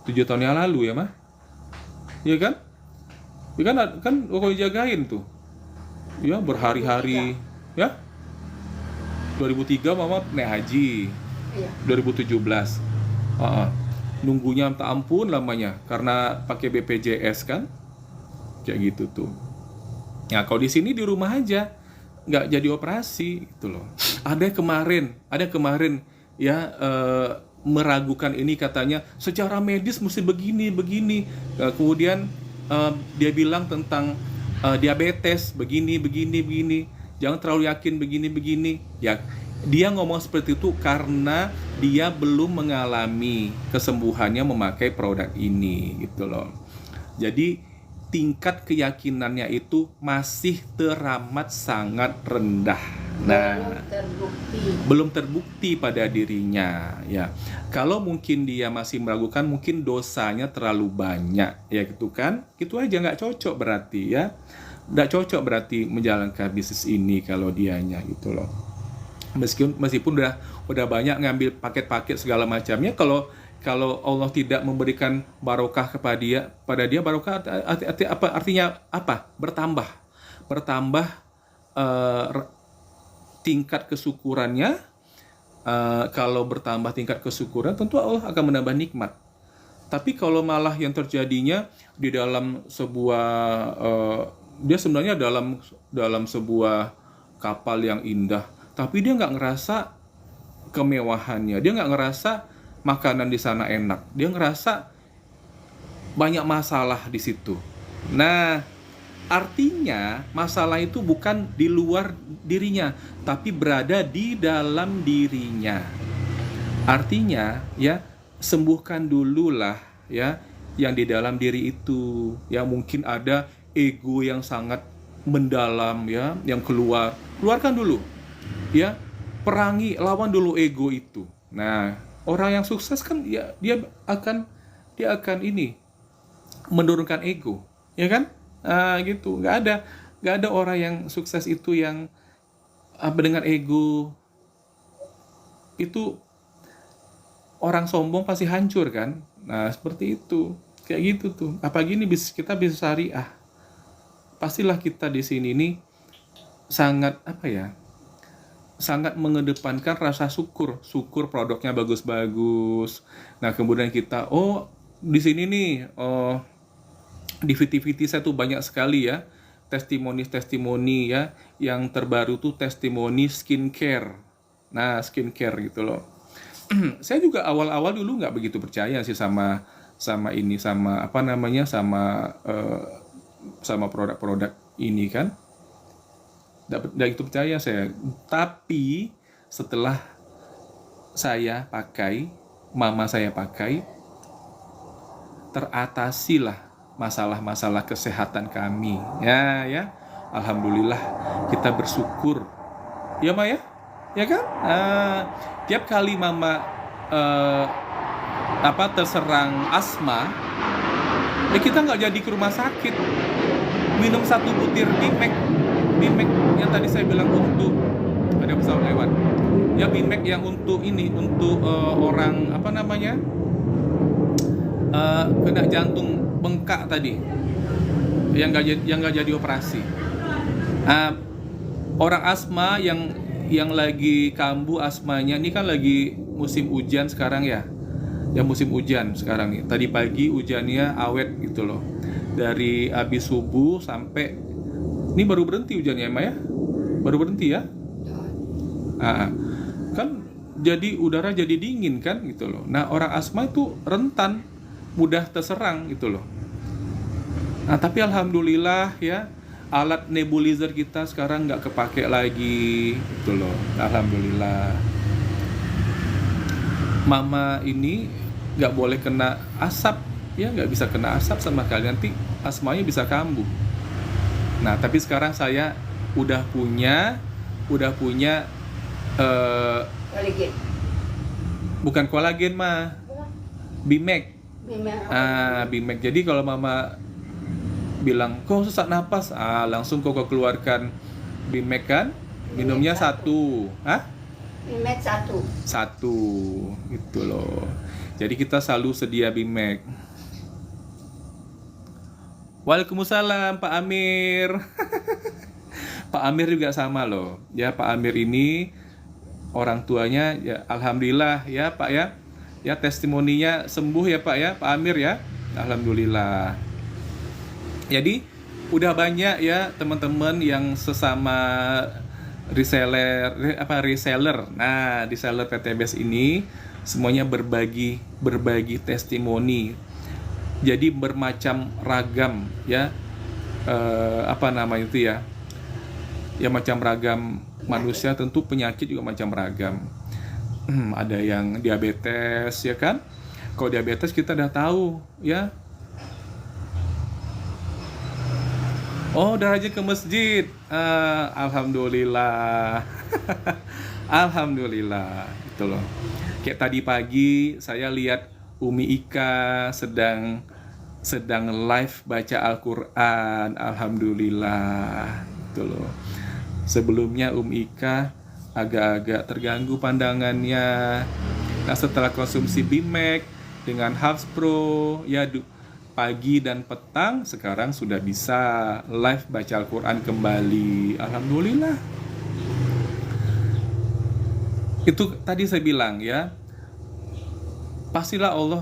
7 tahun yang lalu ya mah. Iya kan? Ya kan pokoknya jagain tuh. Ya berhari-hari ya. 2003 mama naik haji. Iya. 2017. Nunggunya minta ampun lamanya karena pakai BPJS kan. Kayak gitu tuh. Nah, kalau di sini di rumah aja, nggak jadi operasi gitu loh. Ada kemarin ya meragukan ini, katanya secara medis mesti begini. Kemudian dia bilang tentang diabetes begini. Jangan terlalu yakin begini. Ya, dia ngomong seperti itu karena dia belum mengalami kesembuhannya memakai produk ini gitu loh. Jadi tingkat keyakinannya itu masih teramat sangat rendah. Nah, belum terbukti pada dirinya ya. Kalau mungkin dia masih meragukan, mungkin dosanya terlalu banyak ya gitu kan. Gitu aja nggak cocok berarti ya. Nggak cocok berarti menjalankan bisnis ini kalau dianya gitu loh. Meskipun udah banyak ngambil paket-paket segala macamnya, kalau Allah tidak memberikan barokah pada dia barokah artinya apa? Bertambah tingkat kesyukurannya. Kalau bertambah tingkat kesyukuran, tentu Allah akan menambah nikmat. Tapi kalau malah yang terjadinya di dalam sebuah dia sebenarnya dalam sebuah kapal yang indah, tapi dia nggak ngerasa kemewahannya, dia nggak ngerasa makanan di sana enak, dia ngerasa banyak masalah di situ. Nah, artinya masalah itu bukan di luar dirinya, tapi berada di dalam dirinya. Artinya ya, sembuhkan dululah ya yang di dalam diri itu. Ya mungkin ada ego yang sangat mendalam ya, yang keluarkan dulu. Ya, perangi, lawan dulu ego itu. Nah, orang yang sukses kan ya dia akan ini menurunkan ego, ya kan? Gitu. Nggak ada orang yang sukses itu yang dengan ego. Itu orang sombong pasti hancur kan? Nah, seperti itu. Kayak gitu tuh. Apalagi ini kita bisa syariah. Pastilah kita di sini nih sangat sangat mengedepankan rasa syukur produknya bagus-bagus. Nah, kemudian kita di sini nih di VT saya tuh banyak sekali ya testimoni ya. Yang terbaru tuh testimoni skincare. Nah, skincare gitu loh. Saya juga awal-awal dulu nggak begitu percaya sih sama produk-produk ini kan. Nggak gitu percaya saya. Tapi setelah saya pakai, mama saya pakai, teratasilah masalah-masalah kesehatan kami. Ya, alhamdulillah kita bersyukur. Ya, Ma ya? Ya kan? Tiap kali mama terserang asma, kita nggak jadi ke rumah sakit. Minum 1 butir Bimek yang tadi saya bilang untuk ada pesawat lewat. Ya, Bimek yang untuk orang kena jantung bengkak tadi, yang nggak jadi operasi. Orang asma yang lagi kambuh asmanya, ini kan lagi musim hujan sekarang ya. Ya musim hujan sekarang nih. Tadi pagi hujannya awet gitu loh. Dari habis subuh sampai ini baru berhenti hujannya, Ma ya. Baru berhenti ya? Ah, kan jadi udara jadi dingin kan gitu loh. Nah, orang asma itu rentan mudah terserang gitu loh. Nah, tapi alhamdulillah ya, alat nebulizer kita sekarang nggak kepake lagi gitu loh. Alhamdulillah. Mama ini nggak boleh kena asap, ya nggak bisa kena asap sama kali, nanti asmanya bisa kambuh. Nah, tapi sekarang saya udah punya eh, Koligin. bukan kolagen mah, Bimek. Bima. Bimek. Jadi kalau mama bilang kok sesak napas, langsung kok keluarkan Bimek kan, minumnya Bimek satu, Bimek satu. satu gitu loh. Jadi kita selalu sedia Bimek. Waalaikumsalam Pak Amir. Pak Amir juga sama loh. Ya, Pak Amir ini orang tuanya ya alhamdulillah ya Pak ya. Ya, testimoninya sembuh ya Pak ya, Pak Amir ya. Alhamdulillah. Jadi udah banyak ya teman-teman yang sesama reseller. Nah, reseller PTBS ini semuanya berbagi testimoni. Jadi bermacam ragam ya. Apa namanya itu ya? Ya macam ragam manusia, tentu penyakit juga macam ragam. Ada yang diabetes ya kan? Kalau diabetes kita udah tahu ya. Oh, udah rajin ke masjid. Alhamdulillah. Alhamdulillah itu loh. Kayak tadi pagi saya lihat Umi Ika sedang live baca Al-Qur'an. Alhamdulillah itu loh. Sebelumnya Ika agak-agak terganggu pandangannya. Nah, setelah konsumsi Bimek dengan Hubs Pro ya pagi dan petang, sekarang sudah bisa live baca Al-Quran kembali. Alhamdulillah. Itu tadi saya bilang ya, pastilah Allah,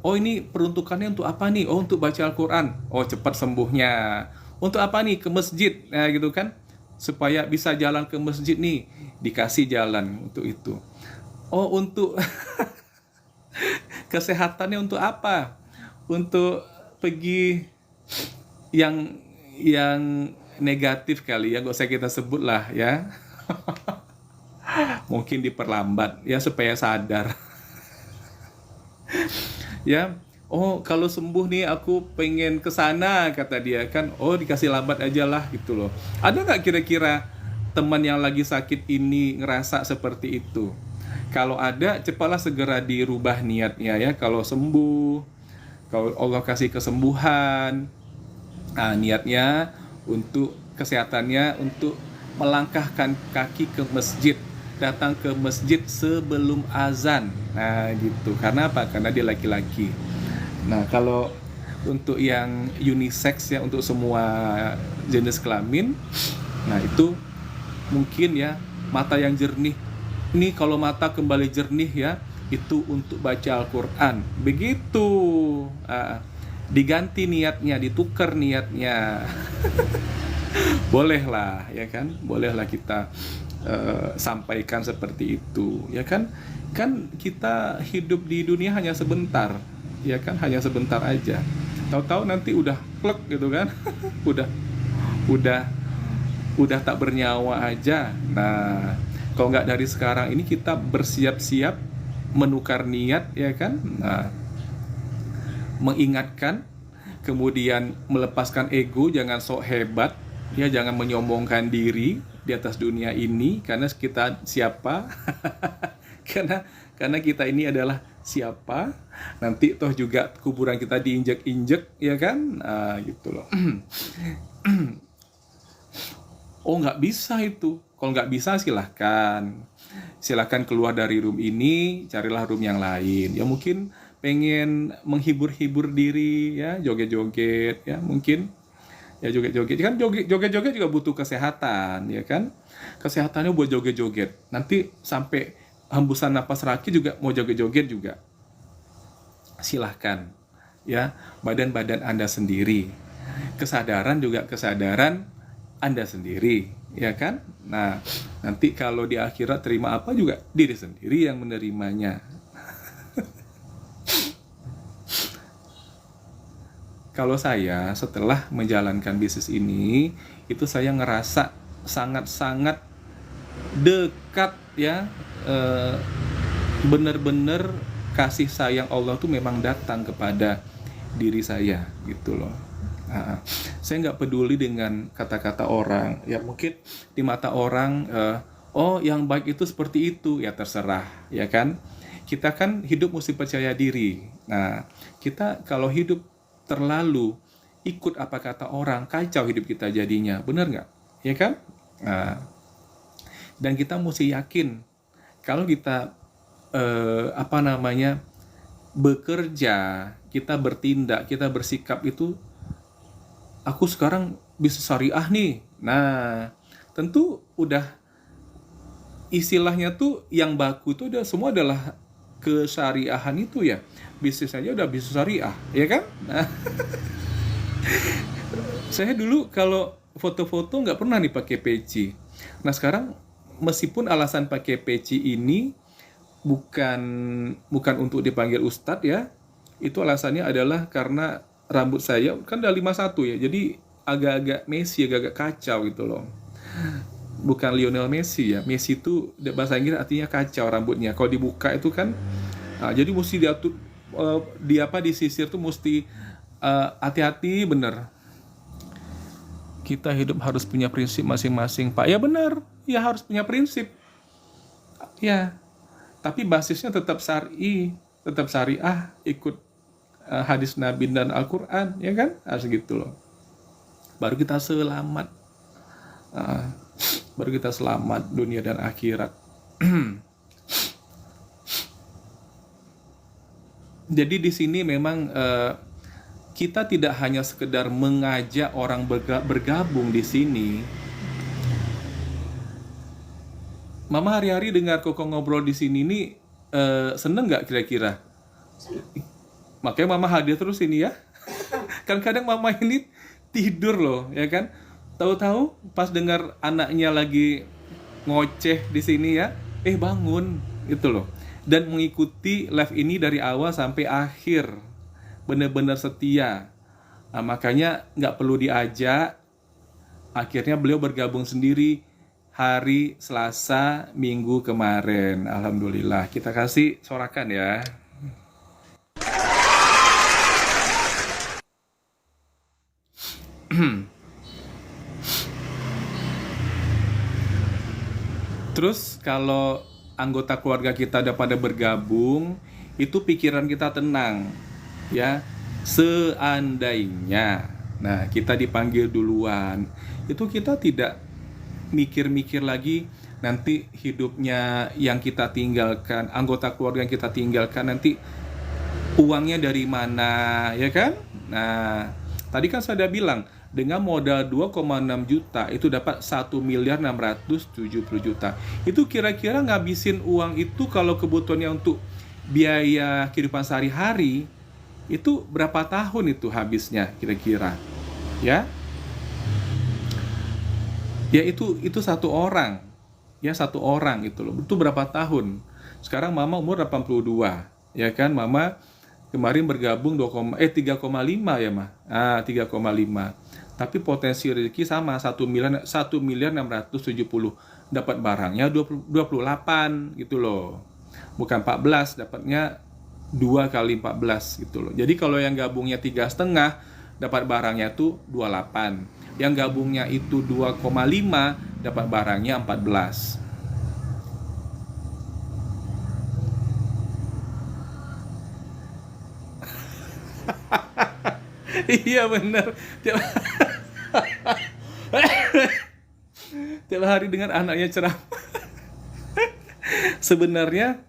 oh ini peruntukannya untuk apa nih? Oh, untuk baca Al-Quran. Oh, cepat sembuhnya. Untuk apa nih? Ke masjid, gitu kan? Supaya bisa jalan ke masjid nih, dikasih jalan untuk itu. Oh, untuk kesehatannya untuk apa? Untuk pergi yang negatif kali ya, gak usah kita sebut lah ya. Mungkin diperlambat ya supaya sadar. Ya, oh kalau sembuh nih aku pengen ke sana kata dia kan. Oh, dikasih lambat aja lah gitu loh. Ada nggak kira-kira teman yang lagi sakit ini ngerasa seperti itu? Kalau ada, cepatlah segera dirubah niatnya ya. Kalau sembuh, kalau Allah kasih kesembuhan, niatnya untuk kesehatannya, untuk melangkahkan kaki ke masjid, datang ke masjid sebelum azan. Nah gitu. Karena apa? Karena dia laki-laki. Nah, kalau untuk yang unisex ya, untuk semua jenis kelamin, nah itu mungkin ya mata yang jernih. Ini kalau mata kembali jernih ya, itu untuk baca Al-Quran. Begitu. Diganti niatnya, ditukar niatnya. Bolehlah ya kan? Bolehlah kita sampaikan seperti itu ya kan? Kan kita hidup di dunia hanya sebentar ya kan, hanya sebentar aja. Tahu-tahu nanti udah plek gitu kan. udah tak bernyawa aja. Nah, kalau nggak dari sekarang ini kita bersiap-siap menukar niat ya kan. Nah, mengingatkan, kemudian melepaskan ego, jangan sok hebat ya, jangan menyombongkan diri di atas dunia ini, karena kita siapa. karena kita ini adalah siapa, nanti toh juga kuburan kita diinjek-injek ya kan, gitu loh. Oh, nggak bisa itu. Kalau nggak bisa silahkan keluar dari room ini, carilah room yang lain ya. Mungkin pengen menghibur-hibur diri ya, joget-joget ya, mungkin ya, joget-joget kan, joget-joget juga butuh kesehatan ya kan. Kesehatannya buat joget-joget, nanti sampai hembusan napas raki juga mau joget-joget juga. Silahkan ya, badan-badan Anda sendiri, kesadaran juga kesadaran Anda sendiri ya kan? Nah, nanti kalau di akhirat terima apa juga diri sendiri yang menerimanya. Kalau saya setelah menjalankan bisnis ini, itu saya ngerasa sangat-sangat dekat ya, bener-bener kasih sayang Allah tuh memang datang kepada diri saya gitu loh. Saya nggak peduli dengan kata-kata orang. Ya mungkin di mata orang, oh yang baik itu seperti itu, ya terserah, ya kan? Kita kan hidup mesti percaya diri. Nah, kita kalau hidup terlalu ikut apa kata orang, kacau hidup kita jadinya, bener nggak? Ya kan? Nah, dan kita mesti yakin kalau kita bekerja, kita bertindak, kita bersikap itu, aku sekarang bisa syariah nih. Nah, tentu udah istilahnya tuh yang baku tuh udah semua adalah kesyariahan itu ya. Bisnis aja udah bisnis syariah, ya kan? Nah, saya dulu kalau foto-foto nggak pernah nih pakai peci. Nah sekarang meskipun alasan pakai peci ini bukan bukan untuk dipanggil ustadz ya, itu alasannya adalah karena rambut saya kan udah 51 ya, jadi agak-agak Messi, agak-agak kacau gitu loh. Bukan Lionel Messi ya, Messi itu bahasa Inggris artinya kacau rambutnya. Kalau dibuka itu kan, jadi mesti diatur, disisir tuh mesti hati-hati bener. Kita hidup harus punya prinsip masing-masing, Pak. Ya benar, ya harus punya prinsip. Ya, tapi basisnya tetap syar'i, tetap syariah, ikut hadis Nabi dan Al-Quran, ya kan? Harus gitu loh. Baru kita selamat. Baru kita selamat dunia dan akhirat. Jadi di sini memang kita tidak hanya sekedar mengajak orang bergabung di sini. Mama hari-hari dengar Koko ngobrol di sini nih, seneng nggak kira-kira? Makanya Mama hadir terus ini ya. Kan kadang Mama ini tidur loh, ya kan? Tahu-tahu pas dengar anaknya lagi ngoceh di sini ya, bangun gitu loh. Dan mengikuti live ini dari awal sampai akhir. Benar-benar setia. Nah, makanya nggak perlu diajak. Akhirnya beliau bergabung sendiri hari Selasa minggu kemarin. Alhamdulillah. Kita kasih sorakan ya. Terus kalau anggota keluarga kita udah pada bergabung, itu pikiran kita tenang. Ya, seandainya kita dipanggil duluan, itu kita tidak mikir-mikir lagi nanti hidupnya yang kita tinggalkan, anggota keluarga yang kita tinggalkan nanti uangnya dari mana, ya kan? Nah, tadi kan saya udah bilang dengan modal 2,6 juta itu dapat 1.670.000.000. Itu kira-kira ngabisin uang itu kalau kebutuhannya untuk biaya kehidupan sehari-hari itu berapa tahun itu habisnya kira-kira, ya? Ya itu satu orang, ya satu orang itu loh. Itu berapa tahun? Sekarang Mama umur 82, ya kan? Mama kemarin bergabung 3,5 ya mah. 3,5. Tapi potensi rezeki sama 1.670.000. Dapat barangnya 28 gitu loh. Bukan 14, dapatnya 2 kali 14 gitu loh. Jadi kalau yang gabungnya 3,5 dapat barangnya tuh 28. Yang gabungnya itu 2,5 dapat barangnya 14. Iya benar. Tiap hari dengan anaknya ceramah. Sebenarnya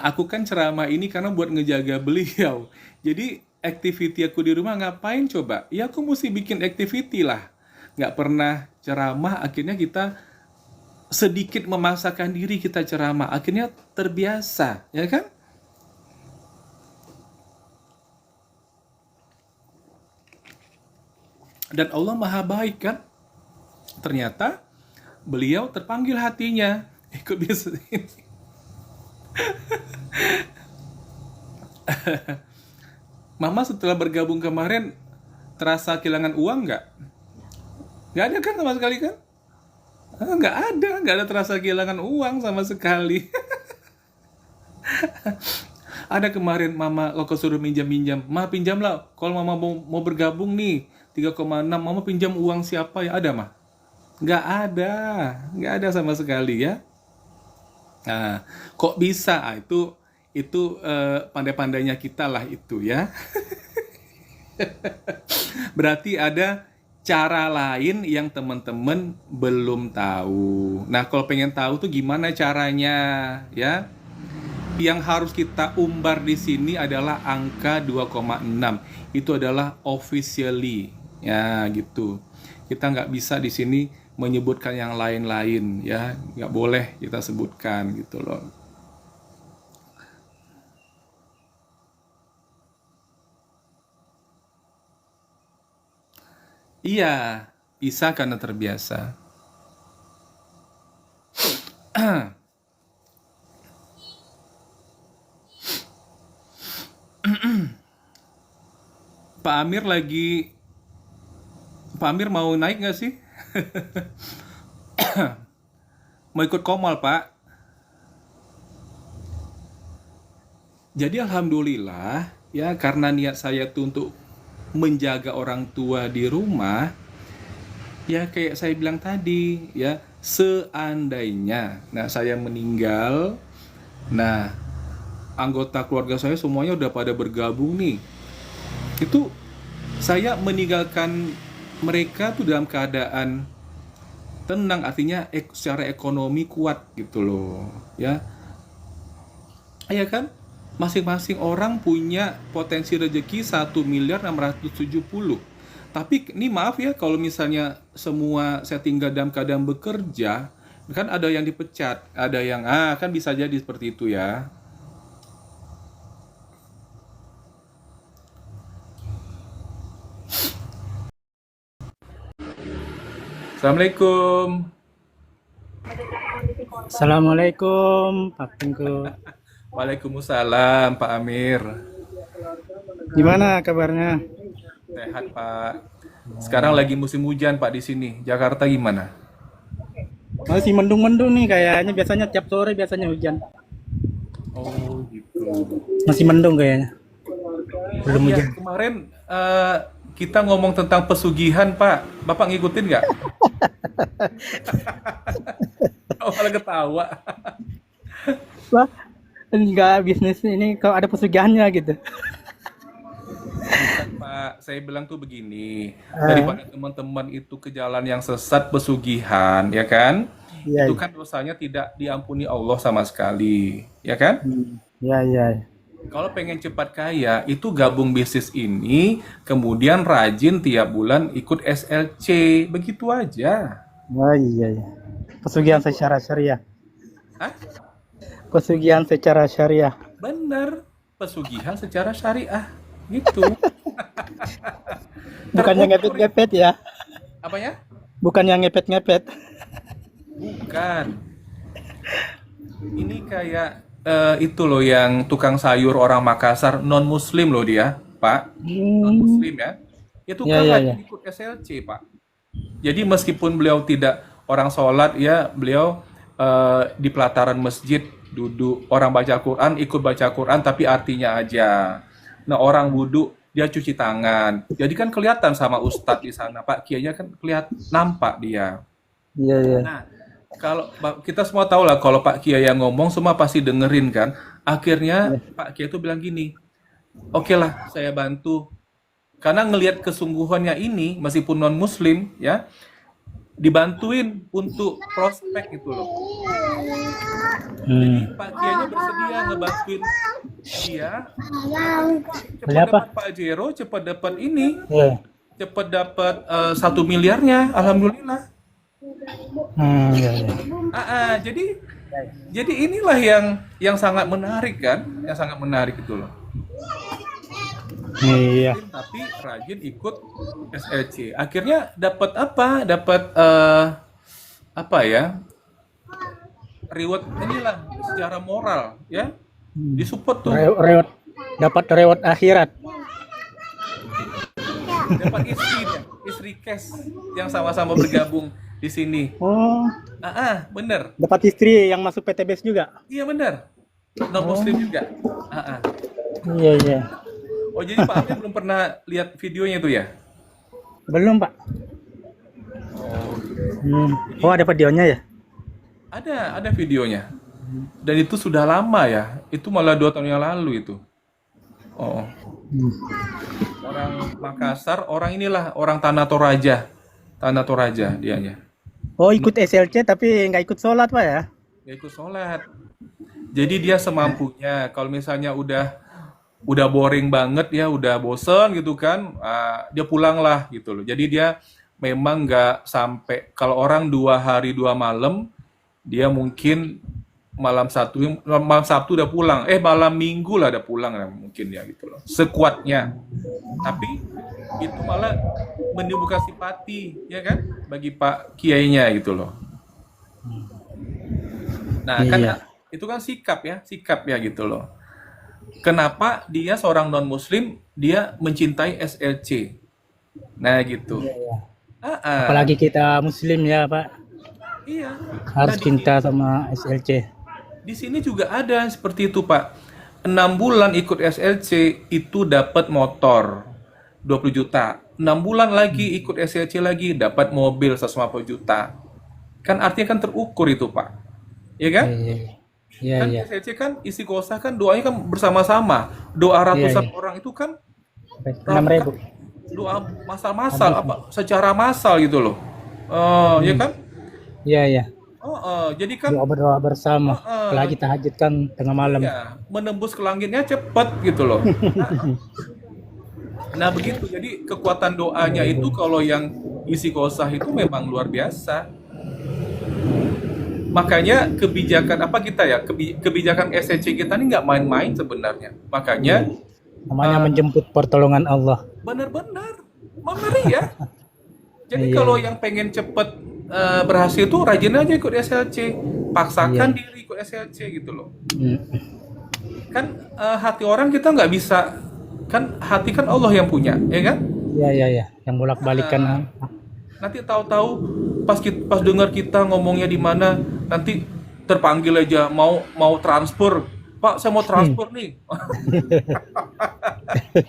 aku kan ceramah ini karena buat ngejaga beliau. Jadi activity aku di rumah ngapain coba? Ya aku mesti bikin activity lah. Nggak pernah ceramah, akhirnya kita sedikit memaksakan diri kita ceramah. Akhirnya terbiasa, ya kan? Dan Allah maha baik kan. Ternyata beliau terpanggil hatinya ikut bisnis ini. Mama setelah bergabung kemarin terasa kehilangan uang nggak? Nggak ada kan sama sekali kan? Nggak ada terasa kehilangan uang sama sekali. Ada kemarin mama lo suruh minjam-minjam, ma pinjam lah. Kalau mama mau bergabung nih 3,6, mama pinjam uang siapa ya? Ada mah? Nggak ada sama sekali ya. Nah, kok bisa? Itu pandai-pandainya kita lah itu ya. Berarti ada cara lain yang teman-teman belum tahu. Nah, kalau pengen tahu tuh gimana caranya ya? Yang harus kita umbar di sini adalah angka 2,6. Itu adalah officially ya gitu. Kita nggak bisa di sini menyebutkan yang lain-lain ya, nggak boleh kita sebutkan gitu loh. Iya, bisa karena terbiasa. Pak Amir lagi, Pak Amir mau naik nggak sih? Mau ikut komal Pak? Jadi alhamdulillah ya, karena niat saya tuh untuk menjaga orang tua di rumah, ya kayak saya bilang tadi ya, seandainya nah saya meninggal, nah anggota keluarga saya semuanya udah pada bergabung nih, itu saya meninggalkan mereka tuh dalam keadaan tenang, artinya secara ekonomi kuat gitu loh ya. Iya kan? Masing-masing orang punya potensi rezeki 1.670.000. Tapi ini maaf ya, kalau misalnya semua saya tinggal dalam keadaan bekerja, kan ada yang dipecat, ada yang kan bisa jadi seperti itu ya. Assalamualaikum. Assalamualaikum, Pak Tengku. Waalaikumsalam Pak Amir. Gimana kabarnya? Sehat Pak. Sekarang lagi musim hujan Pak di sini. Jakarta gimana? Masih mendung-mendung nih kayaknya. Biasanya tiap sore biasanya hujan. Oh gitu. Masih mendung kayaknya. Belum Ya, hujan. kemarin kita ngomong tentang pesugihan Pak. Bapak ngikutin nggak? Oh, malah ketawa. Wah, enggak bisnis ini kalau ada pesugihannya gitu. Bukan Pak, saya bilang tuh begini. Ah, Daripada teman-teman itu ke jalan yang sesat pesugihan, ya kan? iya, Itu iya. kan dosanya tidak diampuni Allah sama sekali, ya kan? Iya, iya. Kalau pengen cepat kaya, itu gabung bisnis ini, kemudian rajin tiap bulan ikut SLC, begitu aja. Oh, iya, iya. Pesugihan Begitu. secara syariah. Hah? Pesugihan secara syariah. Benar, pesugihan secara syariah, gitu. Bukan yang Terukur, ngepet-ngepet ya. apa ya? Bukan yang ngepet-ngepet. Bukan. Ini kayak itu loh yang tukang sayur orang Makassar, non Muslim loh dia, Pak. Non Hmm. Muslim ya. Itu Iya, kan iya, iya. rajin ikut SLC, Pak. Jadi meskipun beliau tidak orang sholat ya, beliau di pelataran masjid duduk, orang baca Quran ikut baca Quran tapi artinya aja. Nah orang wudhu dia cuci tangan. Jadi kan kelihatan sama ustadz di sana, Pak Kiainya kan kelihatan nampak dia. Iya, iya. Nah kalau kita semua tahu lah kalau Pak Kiai yang ngomong semua pasti dengerin kan. Akhirnya Pak Kiai itu bilang gini, oke lah saya bantu. Karena ngelihat kesungguhannya ini meskipun non Muslim ya, dibantuin untuk prospek gitu loh. Jadi Hmm. Pak Kiainya bersedia ngebantuin dia Beli cepat apa? dapat Pak Jero, cepat dapat ini, Iya. cepat dapat 1 miliarnya, alhamdulillah. Iya, iya. Jadi inilah yang sangat menarik kan, yang sangat menarik itu loh. Iya. tapi rajin ikut SLC. Akhirnya dapat apa? Dapat apa ya? Reward inilah secara moral ya. Disupport tuh. Reward, dapat reward akhirat. Dapat istri cash yang sama-sama bergabung di sini. Oh, Bener. dapat istri yang masuk PTBS juga. Iya bener. Non muslim juga. Iya, iya. Oh jadi Pak Amin belum pernah lihat videonya itu ya? Belum, Pak. Oh, ada videonya ya? Ada videonya. Dan itu sudah lama ya. Itu malah 2 tahun yang lalu itu. Oh. Orang Makassar, orang inilah, orang Tanah Toraja. Tanah Toraja dianya. Oh, ikut SLC tapi nggak ikut sholat, Pak ya? Dia ikut sholat. Jadi dia semampunya. Kalau misalnya udah boring banget ya, udah bosen gitu kan, dia pulang lah gitu loh. Jadi dia memang nggak sampai, kalau orang 2 hari 2 malam, dia mungkin malam Sabtu udah pulang, malam Minggu lah udah pulang ya, mungkin ya gitu loh. Sekuatnya. Tapi itu malah menimbulkan simpati ya kan bagi Pak Kiainya gitu loh. Nah, kan Iya. itu kan sikap ya gitu loh. Kenapa dia seorang non muslim dia mencintai SLC? Nah, gitu. Apalagi kita Muslim ya, Pak. Iya. Harus Nah, cinta sama SLC. di sini juga ada seperti itu, Pak. 6 bulan ikut SLC itu dapat motor 20 juta. 6 bulan lagi ikut SLC lagi dapat mobil 150 juta. Kan artinya kan terukur itu, Pak. Iya kan? Iya, Kan iya. SLC kan isi kosa kan doanya kan bersama-sama. Doa ratusan orang itu kan 6.000. doa masal-masal apa secara massal gitu loh. Ya kan? Iya, iya. Jadi kan Doa bersama. Apalagi tahajud kan tengah malam. ya, menembus ke langitnya cepat gitu loh. Nah, begitu. Jadi kekuatan doanya itu kalau yang isi kosah itu memang luar biasa. Makanya kebijakan apa kita ya? Kebijakan SCC kita ini nggak main-main sebenarnya. Makanya Namanya menjemput pertolongan Allah. benar-benar mengeri ya. Jadi Iya. kalau yang pengen cepet berhasil tuh rajin aja ikut SLC, paksakan diri ikut SLC gitu loh. Kan hati orang kita nggak bisa, kan hati kan Allah yang punya, ya kan? Iya, iya, iya. Yang bolak-balikan. Nanti tahu-tahu pas dengar kita ngomongnya di mana, nanti terpanggil aja mau transfer, Pak saya mau transfer nih,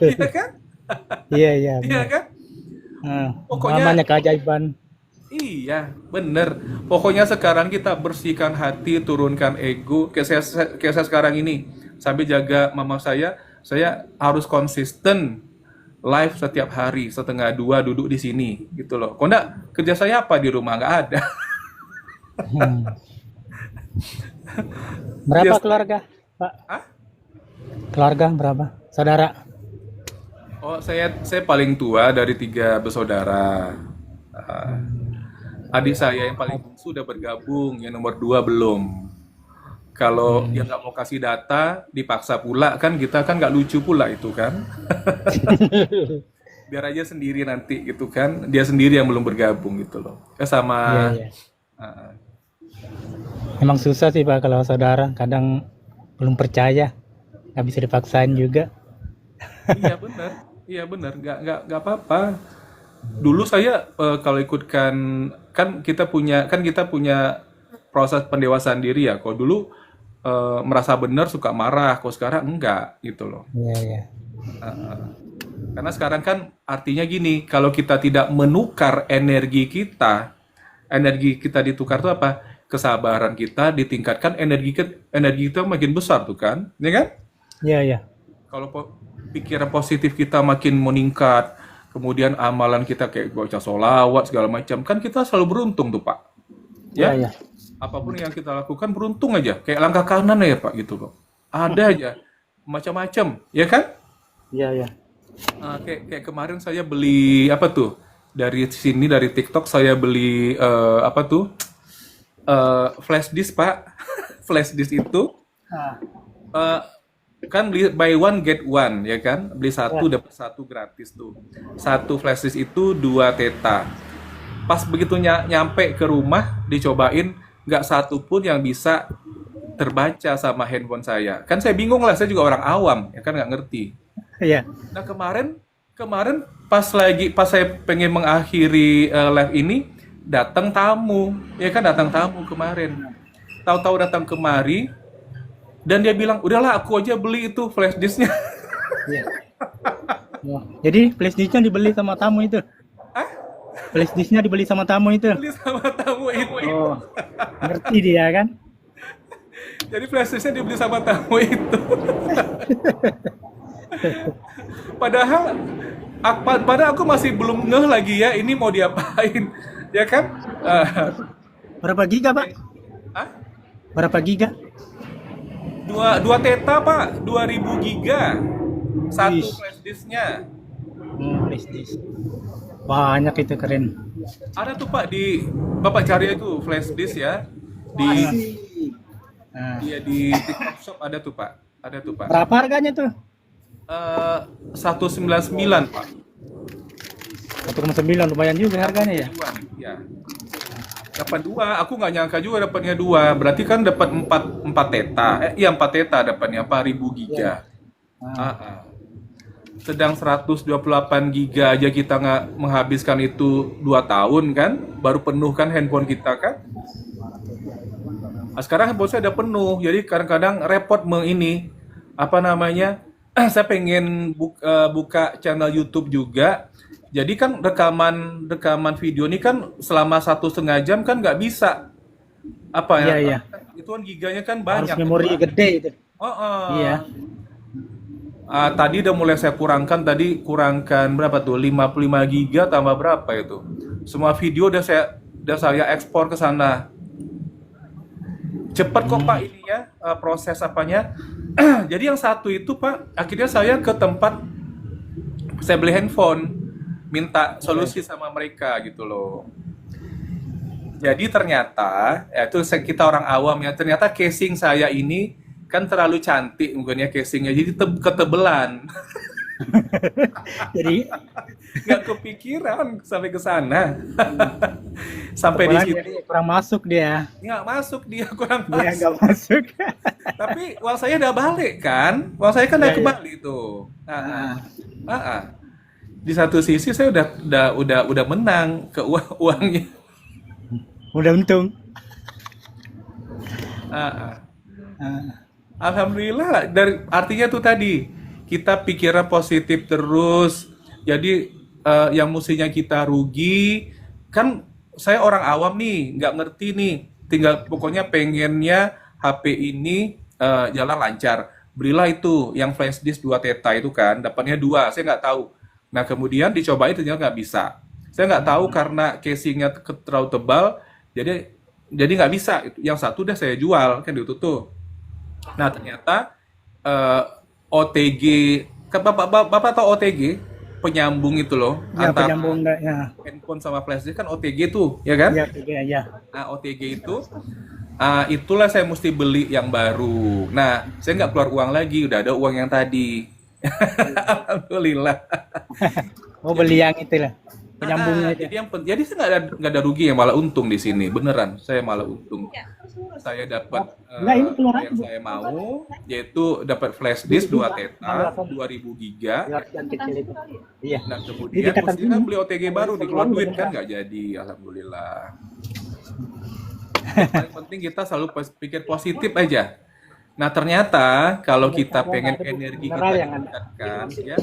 iya kan? Iya, iya. Iya kan? Pokoknya Namanya keajaiban. iya, bener. Pokoknya sekarang kita bersihkan hati, turunkan ego. Kayak saya sekarang ini, sambil jaga mama saya harus konsisten live setiap hari, 1:30 duduk di sini, gitu loh. Kok enggak, kerja saya apa di rumah? Nggak ada. Berapa Yes. keluarga, Pak? Hah? Keluarga berapa? Saudara? Oh, saya paling tua dari 3 bersaudara. Adik saya yang paling bungsu udah bergabung, yang nomor 2 belum. Kalau dia nggak mau kasih data, dipaksa pula kan kita kan nggak lucu pula itu kan. Biar aja sendiri nanti gitu kan. Dia sendiri yang belum bergabung gitu loh. Sama Iya, iya. Emang susah sih, Pak, kalau saudara. Kadang belum percaya. Nggak bisa dipaksain juga. iya benar. Iya benar, nggak apa-apa. Dulu saya kalau ikutkan kan kita punya proses pendewasaan diri ya. Kalau dulu merasa benar suka marah, kalau sekarang enggak gitu loh. Iya, iya. Karena sekarang kan artinya gini, kalau kita tidak menukar energi kita ditukar tuh apa? Kesabaran kita ditingkatkan, energi kita makin besar tuh kan, ya kan? Iya, iya. Kalau pikiran positif kita makin meningkat, kemudian amalan kita kayak baca sholawat segala macam, kan kita selalu beruntung tuh Pak. Iya, Ya, iya. apapun yang kita lakukan beruntung aja, kayak langkah kanan ya Pak gitu loh. Ada aja macam-macam, ya kan? Iya, iya. Kayak kemarin saya beli apa tuh dari TikTok saya beli apa tuh flash disk Pak. Flash disk itu kan beli buy one get one ya kan, beli satu dapat satu gratis tuh. Satu flash disk itu 2 teta. Pas begitu nyampe ke rumah dicobain, nggak satu pun yang bisa terbaca sama handphone saya. Kan saya bingung lah, saya juga orang awam ya kan, nggak ngerti. Iya. Nah kemarin kemarin pas saya pengen mengakhiri live ini, datang tamu ya kan, datang tamu kemarin. Tahu-tahu datang kemari dan dia bilang, udahlah aku aja beli itu flash disknya. Iya. Wah, jadi flash disknya dibeli sama tamu itu. Hah? Flash disknya dibeli sama tamu itu. Beli sama tamu itu. Oh, ngerti dia kan? Jadi flash disknya dibeli sama tamu itu. Padahal padahal aku masih belum ngeh lagi ya ini mau diapain ya kan. Berapa giga, Pak? Hah? Berapa giga? 2 teta pak, 2000 giga satu Wih. flash disknya. Flash disk. Banyak itu, keren. Ada tuh pak di bapak cari itu flash disk ya di Nah, di TikTok Shop ada tuh pak, ada tuh pak. berapa harganya tuh? 199 pak. 1,9, lumayan juga harganya ya. Ya. Dapat 2, aku nggak nyangka juga dapatnya 2. Berarti kan dapat 4 teta. Iya 4 teta dapatnya 4000 giga. Sedang 128 giga aja kita nggak menghabiskan itu 2 tahun kan, baru penuh kan handphone kita kan. Nah, sekarang handphone saya udah penuh, jadi kadang-kadang repot ini apa namanya, saya pengen buka channel YouTube juga. Jadi kan rekaman video ini kan selama 1,5 jam kan nggak bisa apa ya? Iya. Itu kan giganya kan Harus banyak. memori gede itu. Iya. Tadi udah mulai saya kurangkan, berapa tuh? 55 giga tambah berapa itu? Semua video udah saya ekspor ke sana. Cepet kok Pak ini ya, proses apanya. Jadi yang satu itu Pak, akhirnya saya ke tempat saya beli handphone, minta solusi sama mereka gitu loh. Jadi ternyata, ya itu kita orang awam ya, ternyata casing saya ini kan terlalu cantik mungkin ya casingnya, jadi ketebelan. Jadi Nggak kepikiran sampai ke sana. Sampai di kebetulan situ jadi kurang masuk dia. nggak masuk, dia kurang Dia pas. nggak masuk. Tapi uang saya udah balik kan, uang saya kan udah Iya. kembali tuh. Di satu sisi saya udah menang ke uangnya. Udah untung. Ah, Ah, Alhamdulillah, artinya tuh tadi kita pikiran positif terus. Jadi yang mestinya kita rugi kan, saya orang awam nih, nggak ngerti nih. Tinggal pokoknya pengennya HP ini jalan lancar. Belilah itu yang flash disk 2 teta itu kan, dapatnya 2. Saya nggak tahu. Nah kemudian dicobain ternyata nggak bisa. Saya nggak tahu karena casingnya terlalu tebal, jadi nggak bisa. Yang satu udah saya jual kan itu tuh. Nah ternyata OTG, kan bapak tahu OTG, penyambung itu loh ya antara penyambung enggak ya. handphone sama flash disk kan OTG tuh, ya kan? Ya. Nah OTG itu, itulah saya mesti beli yang baru. Nah saya nggak keluar uang lagi, udah ada uang yang tadi. Alhamdulillah. Oh, beli yang itu lah. Penyambungnya itu. Jadi saya nggak ada rugi ya, malah untung di sini. Beneran, saya malah untung. Saya dapat Enggak, ini keluar yang saya mau, yaitu dapat flash disk 2 teta, 2000 giga. Yang kecil itu. Iya. Nah Ini kemudian dikatakan mesti kan beli OTG baru, dikeluar duit kan nggak jadi. Alhamdulillah. Yang paling penting kita selalu pikir positif aja. Nah ternyata kalau kita pengen energi kita meningkatkan, ya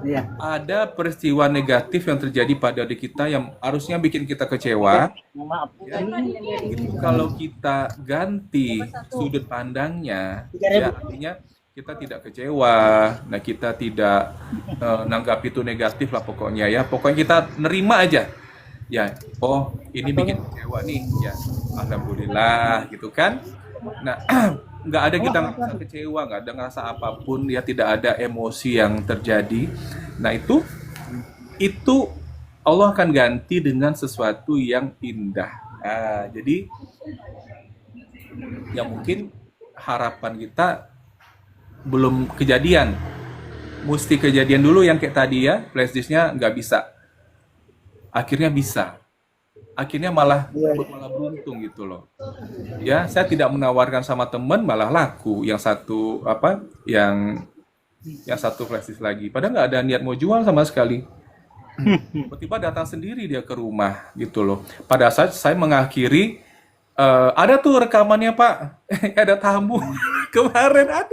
Iya. ada peristiwa negatif yang terjadi pada diri kita yang harusnya bikin kita kecewa. Maaf. Ya, itu kalau kita ganti sudut pandangnya, ya artinya kita tidak kecewa. Nah kita tidak nanggap itu negatif lah pokoknya ya. Pokoknya kita nerima aja. Ya, oh ini bikin kecewa nih, ya alhamdulillah gitu kan. Nah nggak ada kita ngerasa kecewa, nggak ada ngerasa apapun, ya tidak ada emosi yang terjadi. Nah itu Allah akan ganti dengan sesuatu yang indah. Jadi yang mungkin harapan kita belum kejadian. Mesti kejadian dulu yang kayak tadi ya, flash disknya nggak bisa. Akhirnya bisa. Akhirnya malah Iya. malah beruntung gitu loh. Ya, saya tidak menawarkan sama temen malah laku. Yang satu apa? Yang satu flash disk lagi. Padahal nggak ada niat mau jual sama sekali. Tiba-tiba datang sendiri dia ke rumah gitu loh. Pada saat saya mengakhiri, ada tuh rekamannya Pak, ada tamu kemarin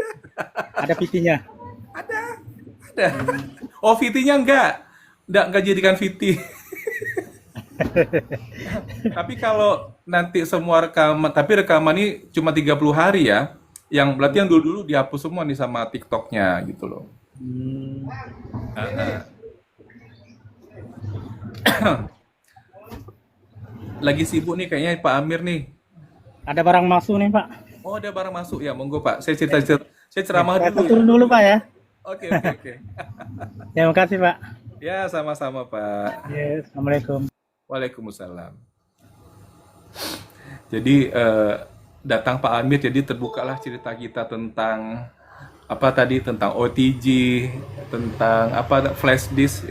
Ada PT-nya. ada. Oh VT-nya enggak jadikan VT. Tapi kalau nanti semua rekaman, tapi rekaman ini cuma 30 hari ya. Yang berarti yang dulu-dulu dihapus semua nih sama TikToknya gitu loh. Hmm. Lagi sibuk nih kayaknya Pak Amir nih. Ada barang masuk nih Pak. Oh ada barang masuk ya, monggo Pak. Saya ceramah Saya dulu. turun dulu Pak ya. Oke. Terima kasih Pak. Ya sama-sama Pak. Yes, Assalamualaikum. Waalaikumsalam. Jadi datang Pak Amir, jadi terbukalah cerita kita tentang apa tadi, tentang OTG, tentang apa flash disk.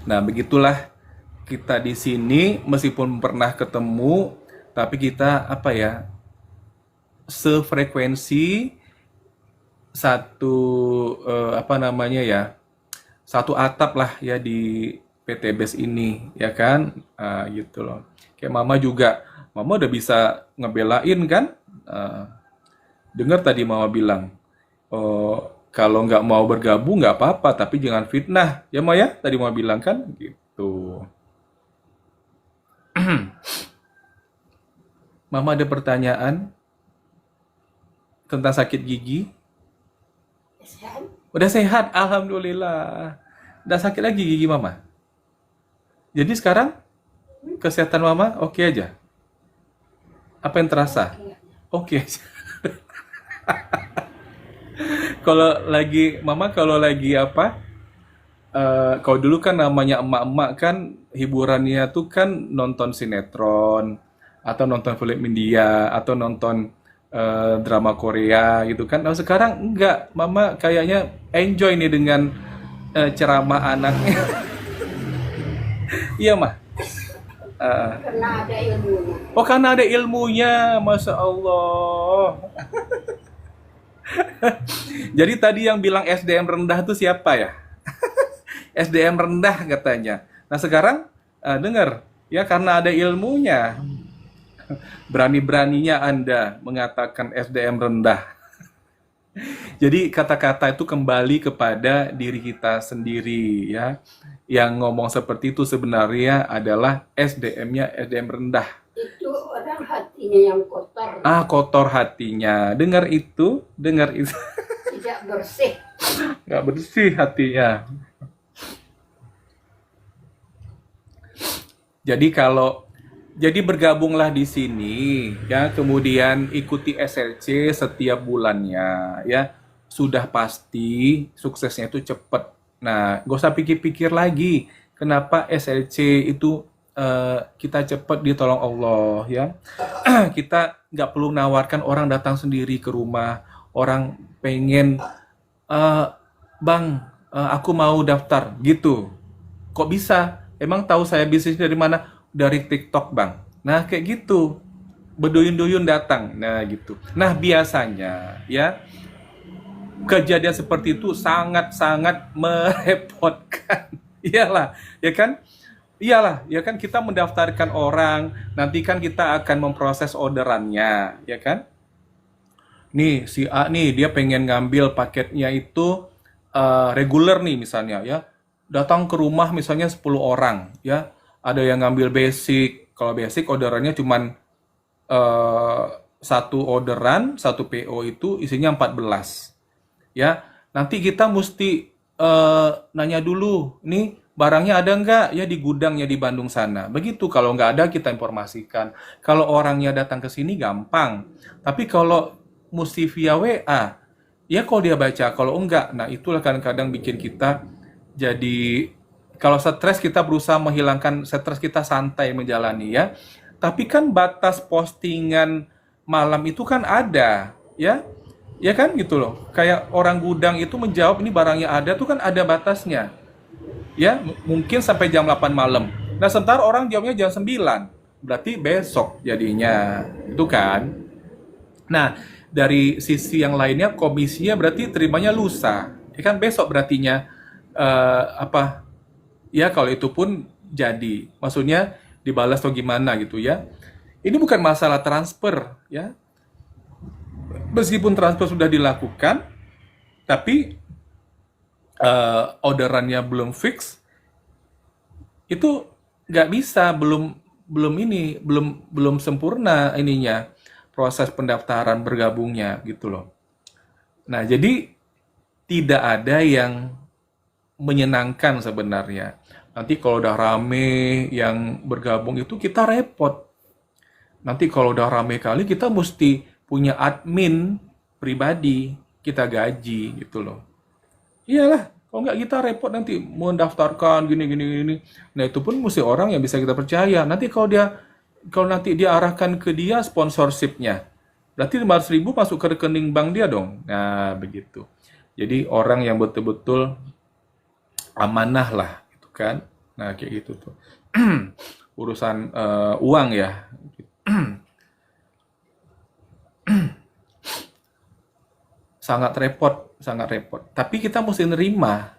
Nah, begitulah kita di sini meskipun pernah ketemu, tapi kita apa ya, sefrekuensi satu apa namanya ya, satu atap lah ya di PT Base ini ya kan. Gitu loh. Kayak Mama juga, Mama udah bisa ngebelain kan. Dengar tadi Mama bilang, oh, kalau nggak mau bergabung nggak apa-apa, tapi jangan fitnah ya Maya, tadi Mama bilang kan gitu. Mama ada pertanyaan tentang sakit gigi? Sehat. Udah sehat, alhamdulillah. Udah sakit lagi gigi Mama. Jadi sekarang kesehatan Mama oke aja. Apa yang terasa? Oke aja. Kalau lagi apa? Kalau dulu kan namanya emak-emak kan hiburannya tuh kan nonton sinetron atau nonton film India atau nonton drama Korea gitu kan. Nah, sekarang enggak, Mama kayaknya enjoy nih dengan ceramah anaknya. Iya, Mah. Karena ada ilmunya. Oh, karena ada ilmunya, Masya Allah. Jadi tadi yang bilang SDM rendah itu siapa ya? SDM rendah katanya. Nah sekarang dengar ya, karena ada ilmunya, berani-beraninya Anda mengatakan SDM rendah. Jadi kata-kata itu kembali kepada diri kita sendiri ya. Yang ngomong seperti itu sebenarnya adalah SDM-nya SDM rendah. Itu orang hatinya yang kotor, Kotor hatinya. Dengar itu. tidak bersih. Nggak bersih hatinya. Jadi bergabunglah di sini ya, kemudian ikuti SLC setiap bulannya ya. Sudah pasti suksesnya itu cepat. Nah, gak usah pikir-pikir lagi kenapa SLC itu kita cepat ditolong Allah ya. Kita nggak perlu nawarkan orang datang sendiri ke rumah, orang pengen Bang, aku mau daftar gitu. Kok bisa? Emang tahu saya bisnis dari mana? Dari TikTok, Bang. Nah, kayak gitu. Berduyun-duyun datang. Nah, gitu. Nah, biasanya ya kejadian seperti itu sangat-sangat merepotkan. Iyalah, ya kan? Iyalah, ya kan, kita mendaftarkan orang, nanti kan kita akan memproses orderannya, ya kan? Nih, si A nih, dia pengen ngambil paketnya itu reguler nih misalnya ya. Datang ke rumah misalnya 10 orang ya. Ada yang ngambil basic. Kalau basic orderannya cuman satu orderan, satu PO itu isinya 14. Ya, nanti kita mesti nanya dulu, nih barangnya ada nggak ya di gudangnya di Bandung sana. Begitu, kalau nggak ada kita informasikan. Kalau orangnya datang ke sini gampang. Tapi kalau mesti via WA, ya kalau dia baca, kalau enggak, nah itulah kadang-kadang bikin kita jadi, kalau stres kita berusaha menghilangkan stres, kita santai menjalani ya. Tapi kan batas postingan malam itu kan ada, ya. Ya kan gitu loh. Kayak orang gudang itu menjawab ini barangnya ada tuh kan ada batasnya. Ya, mungkin sampai jam 8 malam. Nah, sementara orang jawabnya jam 9. Berarti besok jadinya. Itu kan. Nah, dari sisi yang lainnya komisinya berarti terimanya lusa. Ya kan besok berartinya apa? Ya kalau itu pun jadi. Maksudnya dibalas atau gimana gitu ya. Ini bukan masalah transfer ya. Meskipun transfer sudah dilakukan, tapi orderannya belum fix, itu nggak bisa, belum sempurna ininya proses pendaftaran bergabungnya gitu loh. Nah, jadi tidak ada yang menyenangkan sebenarnya. Nanti kalau udah rame yang bergabung itu kita repot. Nanti kalau udah rame kali kita mesti punya admin pribadi, kita gaji gitu loh. Iyalah, kalau nggak kita repot nanti mendaftarkan gini. Nah itu pun mesti orang yang bisa kita percaya. Nanti kalau nanti dia arahkan ke dia sponsorshipnya, berarti 500.000 masuk ke rekening bank dia dong. Nah begitu. Jadi orang yang betul-betul amanah lah, gitu kan. Nah kayak gitu tuh. Urusan uang ya. Sangat repot, sangat repot. Tapi kita mesti nerima.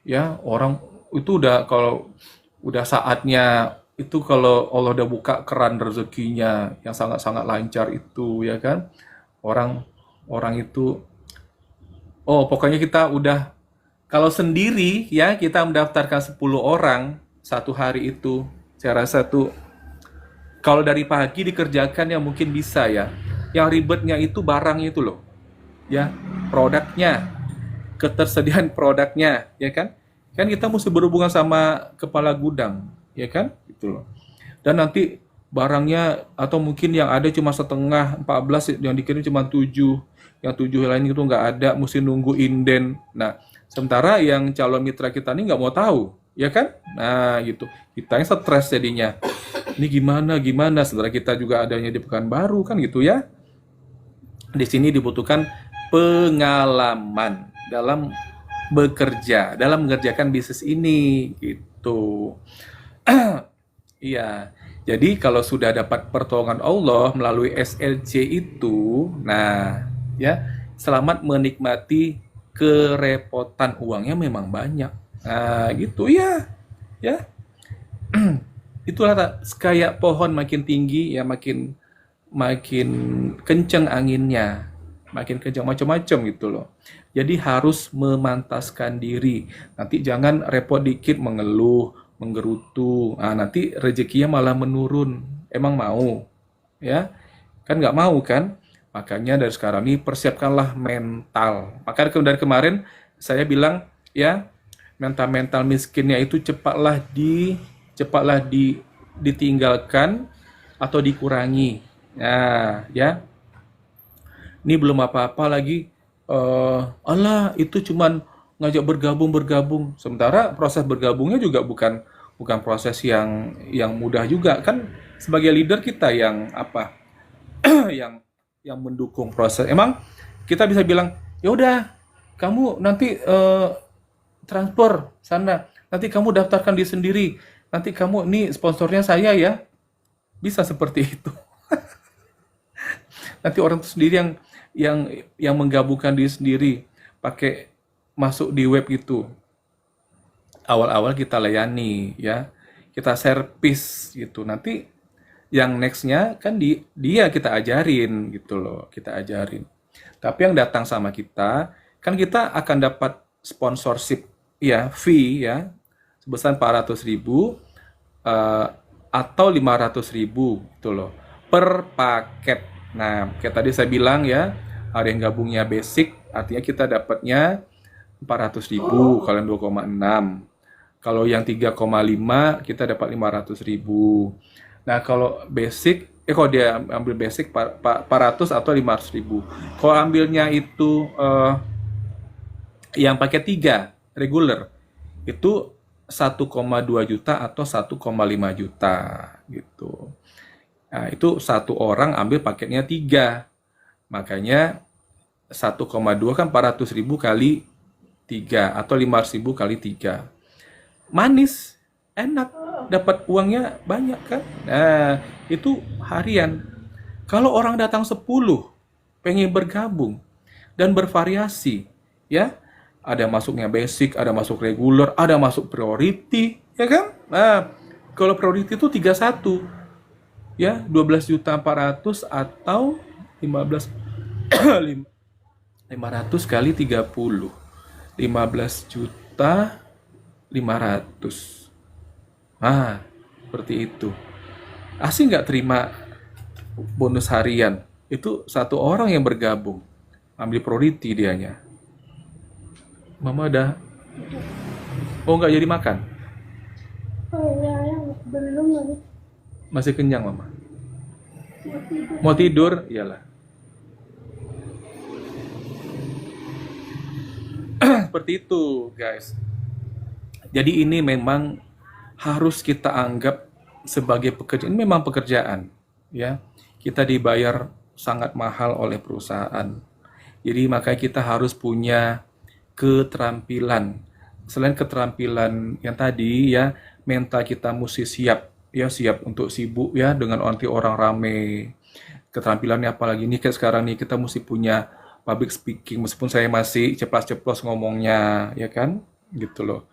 Ya, orang itu udah kalau udah saatnya itu kalau Allah udah buka keran rezekinya yang sangat-sangat lancar itu ya kan. Orang itu pokoknya kita udah kalau sendiri ya kita mendaftarkan 10 orang satu hari itu. Saya rasa tuh kalau dari pagi dikerjakan ya mungkin bisa ya. Yang ribetnya itu barangnya itu loh. Ya, produknya, ketersediaan produknya, ya kan? Kan kita mesti berhubungan sama kepala gudang, ya kan? Gitu loh. Dan nanti barangnya atau mungkin yang ada cuma setengah, 14 yang dikirim cuma 7, yang 7 lain itu nggak ada, mesti nunggu inden. Nah, sementara yang calon mitra kita ini nggak mau tahu, ya kan? Nah, gitu. Kita yang stres jadinya. Ini gimana? Setelah kita juga adanya di Pekanbaru kan gitu ya. Di sini dibutuhkan pengalaman dalam bekerja, dalam mengerjakan bisnis ini gitu. Iya. Jadi kalau sudah dapat pertolongan Allah melalui SLC itu, nah, ya, selamat menikmati kerepotan, uangnya memang banyak. Nah, gitu ya. Ya. Itulah kayak pohon makin tinggi ya makin kenceng anginnya, makin kencang macam-macam gitu loh. Jadi harus memantaskan diri. Nanti jangan repot dikit mengeluh, menggerutu. Nah, nanti rezekinya malah menurun. Emang mau? Ya, kan nggak mau kan? Makanya dari sekarang ini persiapkanlah mental. Maka dari kemarin saya bilang ya, mental miskinnya itu cepatlah ditinggalkan atau dikurangi. Nah, ya. Ini belum apa-apa lagi. Allah itu cuman ngajak bergabung. Sementara proses bergabungnya juga bukan proses yang mudah juga kan. Sebagai leader kita yang apa? yang mendukung proses. Emang kita bisa bilang, ya udah, kamu nanti transfer sana. Nanti kamu daftarkan diri sendiri. Nanti kamu nih sponsornya saya ya. Bisa seperti itu. Nanti orang itu sendiri yang menggabungkan diri sendiri pakai masuk di web itu. Awal-awal kita layani ya. Kita servis gitu. Nanti yang nextnya kan dia kita ajarin gitu loh. Kita ajarin. Tapi yang datang sama kita kan kita akan dapat sponsorship ya, fee ya sebesar 400.000 atau 500.000 gitu loh per paket. Nah, kayak tadi saya bilang ya, ada yang gabungnya basic, artinya kita dapatnya 400.000, kalian 2,6. Kalau yang 3,5 kita dapat 500.000. Nah, kalau basic, kalau dia ambil basic 400 atau 500.000. Kalau ambilnya itu yang paket 3 regular, itu 1,2 juta atau 1,5 juta gitu. Nah, itu satu orang ambil paketnya 3. Makanya 1,2 kan 400.000 kali 3 atau 500.000 kali 3. Manis, enak, dapat uangnya banyak kan? Nah, itu harian. Kalau orang datang 10 pengen bergabung dan bervariasi, ya. Ada masuknya basic, ada masuk regular, ada masuk priority, ya kan? Nah, kalau priority itu 31, ya, 12.400.000 atau 15 500 kali 30. 15.500.000. Ah, seperti itu. Asing nggak terima bonus harian? Itu satu orang yang bergabung. Ambil priority dianya. Mama udah, oh nggak jadi makan? Oh ya, belum lagi. Masih kenyang mama? Mau tidur? Iyalah. Seperti itu guys. Jadi ini memang harus kita anggap sebagai pekerjaan. Ini memang pekerjaan, ya. Kita dibayar sangat mahal oleh perusahaan. Jadi makanya kita harus punya keterampilan. Selain keterampilan yang tadi, ya, mental kita mesti siap, ya, siap untuk sibuk, ya, dengan nanti orang rame. Keterampilannya apalagi nih kayak sekarang nih kita mesti punya public speaking, meskipun saya masih ceplas-ceplos ngomongnya, ya kan, gitu loh.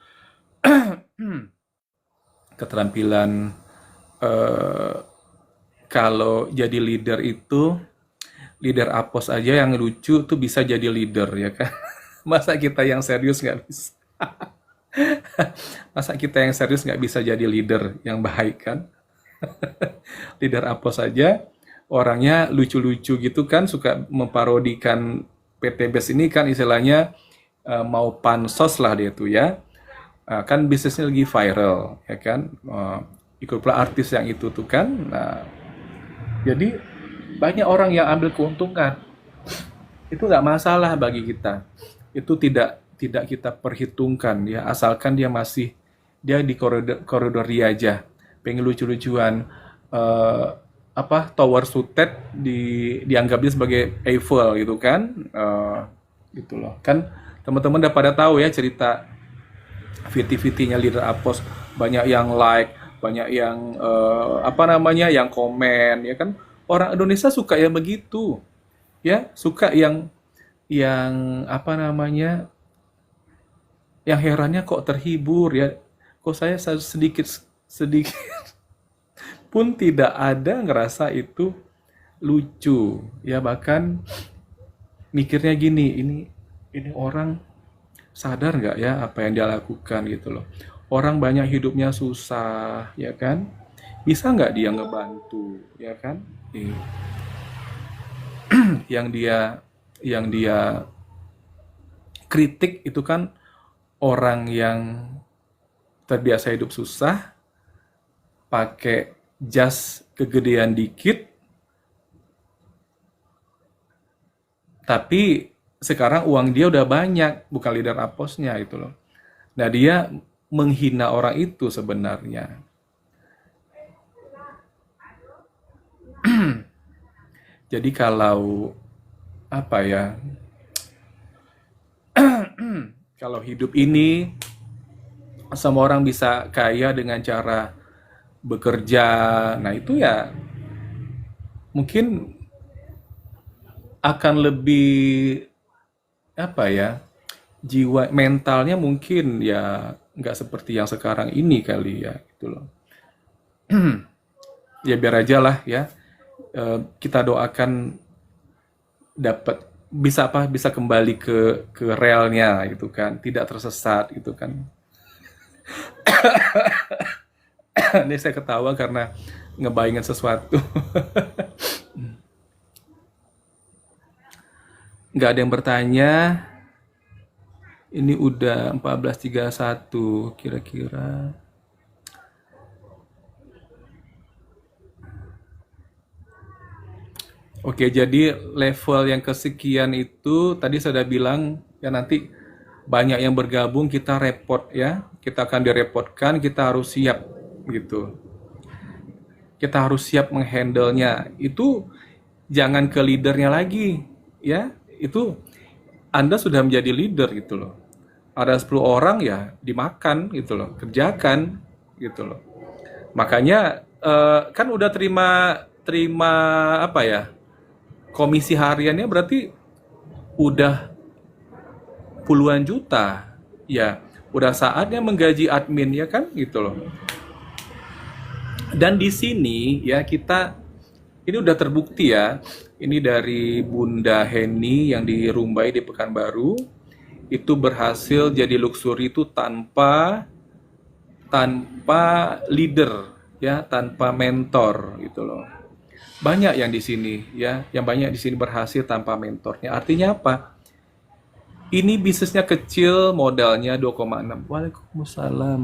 Keterampilan kalau jadi leader itu, leader apos aja yang lucu tuh bisa jadi leader, ya kan. Masa kita yang serius nggak bisa? Masa kita yang serius nggak bisa jadi leader yang baik kan? Leader apos saja orangnya lucu-lucu gitu kan, suka memparodikan PT BES ini kan, istilahnya mau pansos lah dia tuh, ya. Kan bisnisnya lagi viral, ya kan. Ikut pula artis yang itu tuh kan. Nah, jadi banyak orang yang ambil keuntungan. Itu nggak masalah bagi kita. Itu tidak kita perhitungkan, ya, asalkan dia di koridor dia aja, pengen lucu-lucuan, tower sutet dianggap dia sebagai Eiffel gitu kan, gitu loh kan. Teman-teman udah pada tahu ya cerita VT-VT-nya leader Apos, banyak yang like, banyak yang yang komen, ya kan. Orang Indonesia suka yang begitu, ya, suka yang yang herannya kok terhibur, ya, kok saya sedikit pun tidak ada ngerasa itu lucu, ya. Bahkan mikirnya gini, ini orang sadar nggak ya apa yang dia lakukan gitu loh. Orang banyak hidupnya susah, ya kan, bisa nggak dia ngebantu, ya kan. yang dia kritik itu kan orang yang terbiasa hidup susah, pakai jas kegedean dikit, tapi sekarang uang dia udah banyak, bukan leader aposnya itu loh. Nah, dia menghina orang itu sebenarnya. Jadi kalau kalau hidup ini semua orang bisa kaya dengan cara bekerja, nah itu ya mungkin akan lebih jiwa mentalnya mungkin ya nggak seperti yang sekarang ini kali ya, gitu loh. Ya biar aja lah ya. Kita doakan dapat bisa kembali ke relnya gitu kan, tidak tersesat gitu kan. Ini saya ketawa karena ngebayangin sesuatu. Nggak ada yang bertanya. Ini udah 14.31 kira-kira. Oke, jadi level yang kesekian itu tadi saya udah bilang ya, nanti banyak yang bergabung kita repot ya. kita akan direpotkan, kita harus siap gitu. Kita harus siap menghandle-nya. Itu jangan ke leadernya lagi, ya. Itu Anda sudah menjadi leader gitu loh. Ada 10 orang ya dimakan gitu loh, kerjakan gitu loh. Makanya kan udah terima apa ya? Komisi hariannya berarti udah puluhan juta. Ya, udah saatnya menggaji admin ya kan gitu loh. Dan di sini ya ini udah terbukti ya. Ini dari Bunda Heni yang di Rumbai di Pekanbaru itu berhasil jadi luxury itu tanpa leader ya, tanpa mentor gitu loh. Banyak yang di sini ya, yang banyak di sini berhasil tanpa mentornya. Artinya apa? Ini bisnisnya kecil, modalnya 2,6. Waalaikumsalam.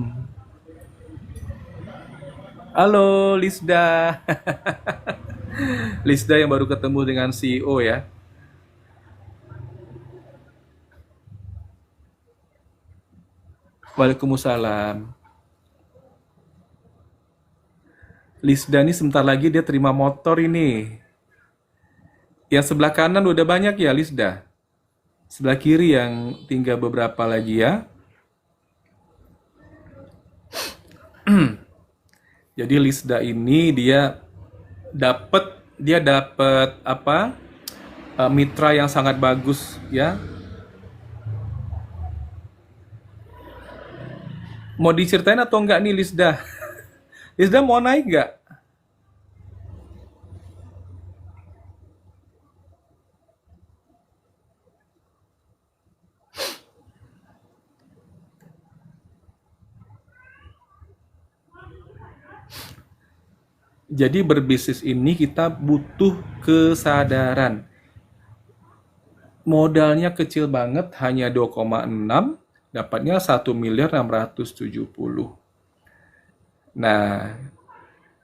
Halo Lisda. Lisda yang baru ketemu dengan CEO ya. Waalaikumsalam. Lisda ini sebentar lagi dia terima motor ini. Yang sebelah kanan udah banyak ya Lisda. Sebelah kiri yang tinggal beberapa lagi ya. Jadi Lisda ini dia dapat apa? Mitra yang sangat bagus ya. Mau diceritain atau enggak nih Lisda? Lisda mau naik nggak? Jadi berbisnis ini kita butuh kesadaran. Modalnya kecil banget, hanya 2,6, dapatnya 1.670.000. Nah,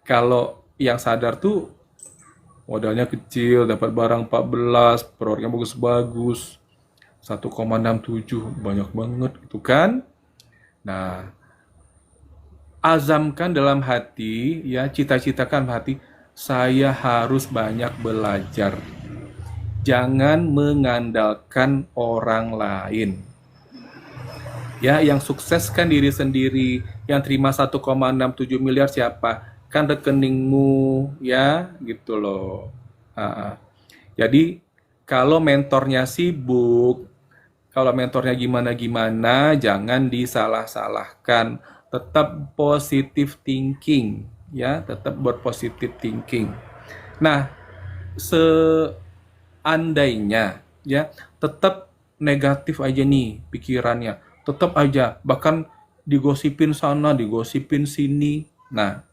kalau yang sadar tuh modalnya kecil, dapat barang 14, produknya bagus-bagus, 1,67, banyak banget gitu kan. Nah, azamkan dalam hati, ya cita-citakan hati, saya harus banyak belajar. Jangan mengandalkan orang lain. Ya, yang sukseskan diri sendiri, yang terima 1,67 miliar siapa? Kan rekeningmu, ya, gitu loh. Jadi, kalau mentornya sibuk, kalau mentornya gimana-gimana, jangan disalah-salahkan. Tetap positive thinking, ya, tetap berpositive thinking. Nah, seandainya, ya, tetap negatif aja nih pikirannya, tetap aja, bahkan digosipin sana, digosipin sini. Nah,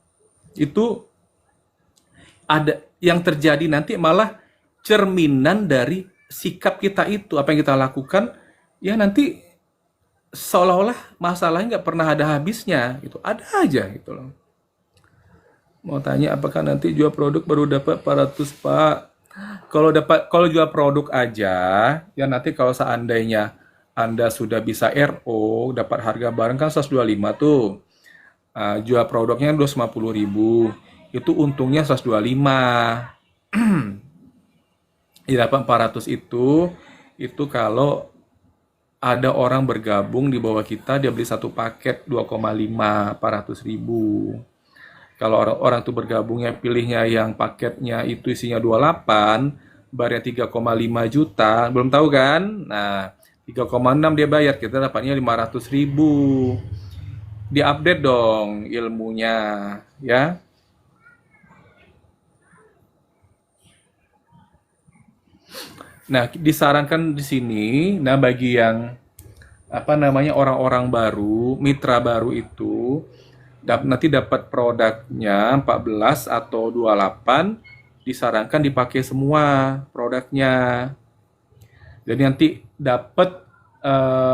itu ada yang terjadi nanti malah cerminan dari sikap kita itu, apa yang kita lakukan, ya nanti seolah-olah masalahnya nggak pernah ada habisnya, gitu, ada aja gitu loh. Mau tanya apakah nanti jual produk baru dapat 400 Pak? Kalau jual produk aja, ya nanti kalau seandainya Anda sudah bisa RO, dapat harga barang kan 125 tuh. Jual produknya 250.000, itu untungnya 125. Ya, dapat 400 itu kalau ada orang bergabung di bawah kita, dia beli satu paket 2,5, 400.000. Kalau orang itu bergabungnya, pilihnya yang paketnya itu isinya 28, bayarnya 3,5 juta, belum tahu kan? Nah, 3,6 dia bayar, kita dapatnya 500.000. Diupdate dong ilmunya, ya. Nah, disarankan di sini, nah bagi yang orang-orang baru, mitra baru itu nanti dapat produknya 14 atau 28, disarankan dipakai semua produknya. Jadi nanti dapat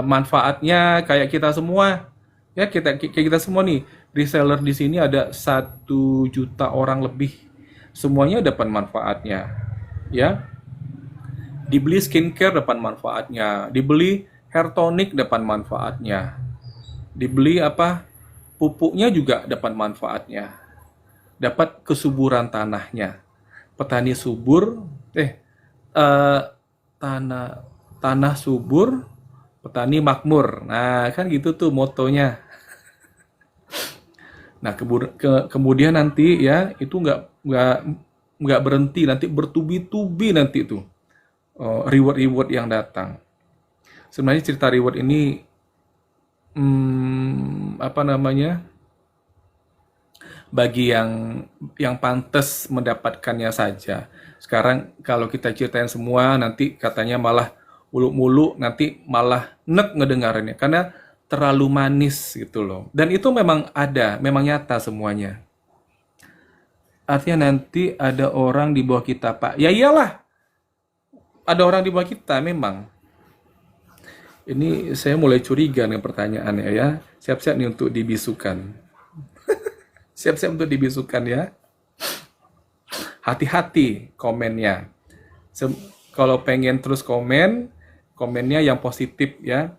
manfaatnya kayak kita semua. Ya, kita semua nih, reseller di sini ada 1 juta orang lebih. Semuanya dapat manfaatnya. Ya. Dibeli skincare dapat manfaatnya, dibeli hair tonic dapat manfaatnya. Dibeli apa? Pupuknya juga dapat manfaatnya. Dapat kesuburan tanahnya. Petani subur, eh, tanah tanah subur, petani makmur. Nah, kan gitu tuh motonya. Nah, kemudian nanti ya itu nggak berhenti, nanti bertubi-tubi nanti tuh reward-reward yang datang. Sebenarnya cerita reward ini apa namanya? Bagi yang pantas mendapatkannya saja. Sekarang kalau kita ceritain semua nanti katanya malah muluk-muluk, nanti malah ngedengarannya karena terlalu manis gitu loh. Dan itu memang ada, memang nyata semuanya. Artinya nanti ada orang di bawah kita, Pak. Ya iyalah, ada orang di bawah kita memang. Ini saya mulai curiga dengan pertanyaannya ya. Siap-siap nih untuk dibisukan. Siap-siap untuk dibisukan ya. Hati-hati komennya. Kalau pengen terus komennya yang positif ya.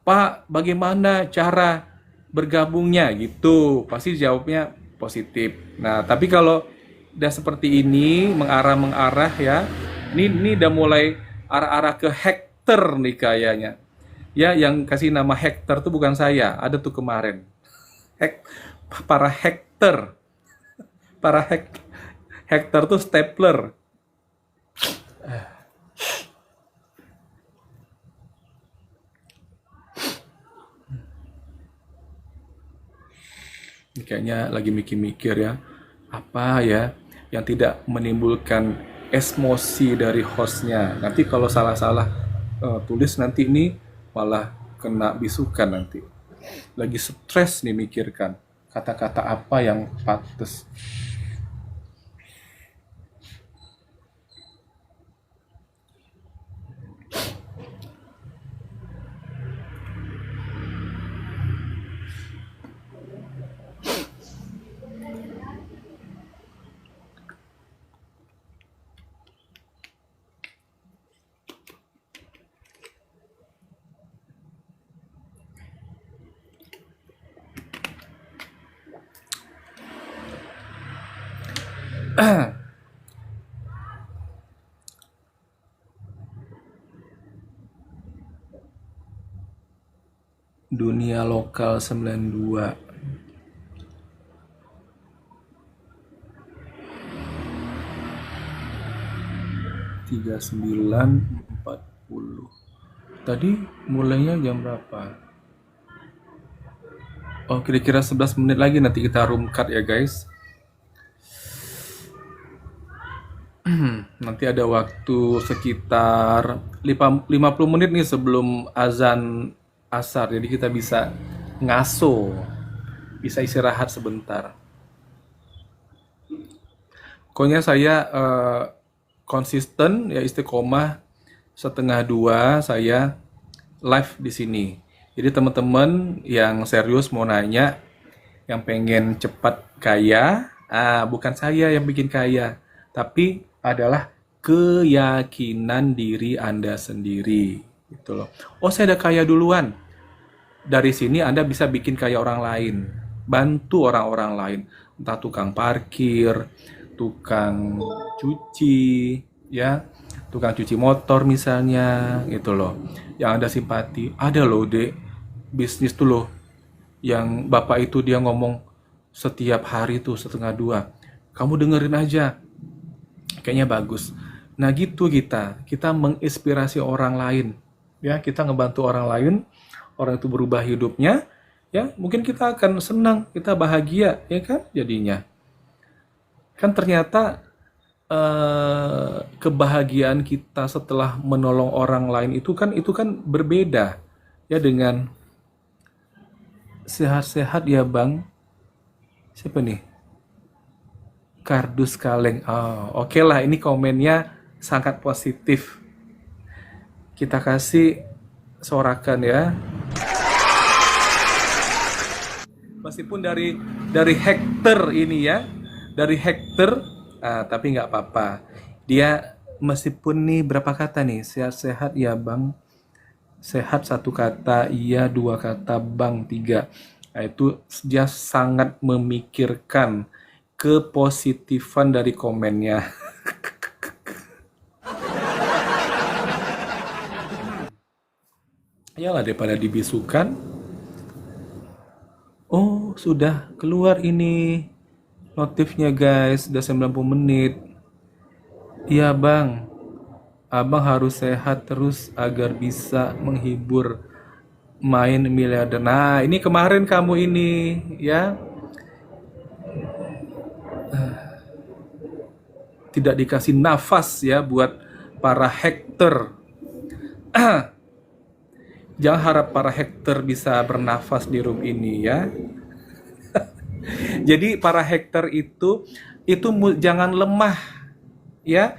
Pak, bagaimana cara bergabungnya gitu? Pasti jawabnya positif. Nah, tapi kalau udah seperti ini mengarah-mengarah ya. Ini udah mulai arah-arah ke Hector nih kayaknya. Ya, yang kasih nama Hector tuh bukan saya, ada tuh kemarin. Para Hector. Para Hector tuh stapler. Ini kayaknya lagi mikir-mikir ya. Apa ya yang tidak menimbulkan emosi dari hostnya. Nanti kalau salah-salah tulis nanti ini malah kena bisukan nanti. Lagi stres nih mikirkan kata-kata apa yang pantas. Dunia lokal 92. Tiga 39:40. Tadi mulainya jam berapa? Oh, kira-kira 11 menit lagi nanti kita room cut ya guys. Nanti ada waktu sekitar 50 menit nih sebelum azan asar. Jadi kita bisa ngaso, bisa istirahat sebentar. Pokoknya saya konsisten ya istiqomah 1:30 saya live di sini. Jadi teman-teman yang serius mau nanya, yang pengen cepat kaya, bukan saya yang bikin kaya, tapi adalah keyakinan diri Anda sendiri, gitu loh. Oh, saya udah kaya duluan. Dari sini Anda bisa bikin kaya orang lain, bantu orang-orang lain, entah tukang parkir, tukang cuci, ya, tukang cuci motor misalnya, gitu loh. Yang Anda simpati, ada loh dek, bisnis tuh loh, yang bapak itu dia ngomong setiap hari tuh 1:30. Kamu dengerin aja, kayaknya bagus. Nah gitu kita menginspirasi orang lain, ya kita ngebantu orang lain, orang itu berubah hidupnya, ya mungkin kita akan senang, kita bahagia, ya kan jadinya. Kan ternyata kebahagiaan kita setelah menolong orang lain itu kan berbeda ya dengan sehat-sehat ya bang. Siapa nih? Kardus kaleng. Oh, oke lah, ini komennya sangat positif. Kita kasih sorakan ya. Meskipun dari Hector ini ya, dari Hector, tapi nggak apa-apa. Dia meskipun nih berapa kata nih, sehat-sehat ya bang. Sehat satu kata, iya dua kata, bang tiga. Nah, itu dia sangat memikirkan kepositifan dari komennya. Yalah daripada dibisukan. Oh, sudah keluar ini notifnya guys, udah 90 menit. Iya bang, abang harus sehat terus agar bisa menghibur main miliarder. Nah, ini kemarin kamu ini ya tidak dikasih nafas ya buat para hater. Jangan harap para hater bisa bernafas di room ini ya. Jadi para hater itu jangan lemah ya.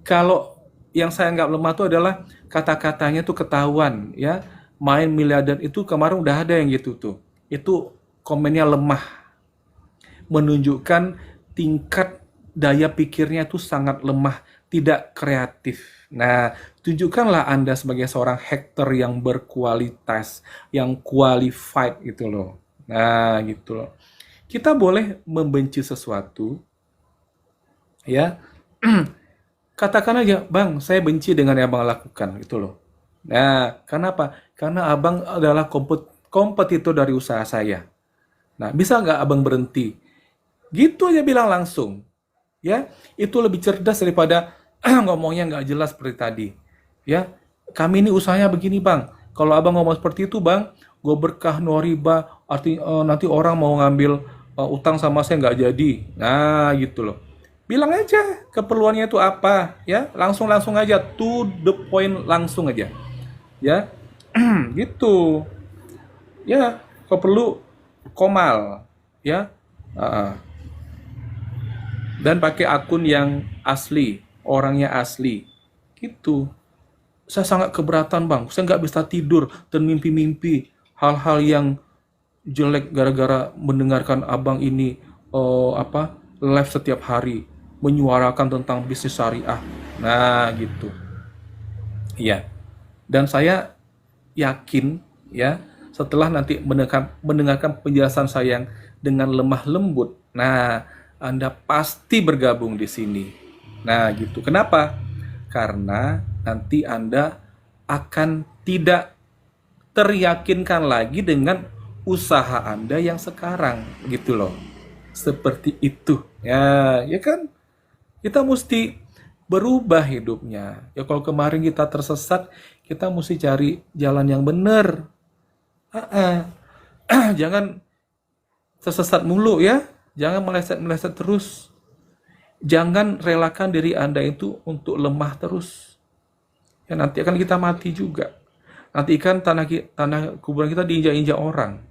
Kalau yang saya nggak lemah itu adalah kata-katanya tuh ketahuan ya. Main miliarder itu kemarin udah ada yang gitu tuh. Itu komennya lemah. Menunjukkan tingkat daya pikirnya itu sangat lemah, tidak kreatif. Nah, tunjukkanlah Anda sebagai seorang hater yang berkualitas, yang qualified gitu loh. Nah, gitu loh. Kita boleh membenci sesuatu, ya. Katakan aja, Bang, saya benci dengan yang Abang lakukan, gitu loh. Nah, kenapa? Karena Abang adalah kompetitor dari usaha saya. Nah, bisa nggak Abang berhenti? Gitu aja bilang langsung. Ya, itu lebih cerdas daripada ngomongnya nggak jelas seperti tadi. Ya, kami ini usahanya begini bang. Kalau abang ngomong seperti itu bang, gue berkah no riba, nanti orang mau ngambil utang sama saya nggak jadi. Nah, gitu loh. Bilang aja keperluannya itu apa, ya langsung aja, to the point langsung aja, ya gitu. Ya, kalau perlu komal, ya. Dan pakai akun yang asli, orangnya asli, gitu. Saya sangat keberatan bang, saya nggak bisa tidur dan mimpi-mimpi hal-hal yang jelek gara-gara mendengarkan abang ini live setiap hari menyuarakan tentang bisnis syariah. Nah gitu, iya. Dan saya yakin ya setelah nanti mendengarkan penjelasan saya yang dengan lemah lembut, nah Anda pasti bergabung di sini. Nah gitu. Kenapa? Karena nanti Anda akan tidak teryakinkan lagi dengan usaha Anda yang sekarang, gitu loh. Seperti itu. Ya kan? Kita mesti berubah hidupnya. Ya kalau kemarin kita tersesat, kita mesti cari jalan yang benar. Jangan tersesat mulu ya. Jangan meleset-meleset terus. Jangan relakan diri Anda itu untuk lemah terus. Ya nanti akan kita mati juga. Nanti kan tanah kuburan kita diinjak-injak orang.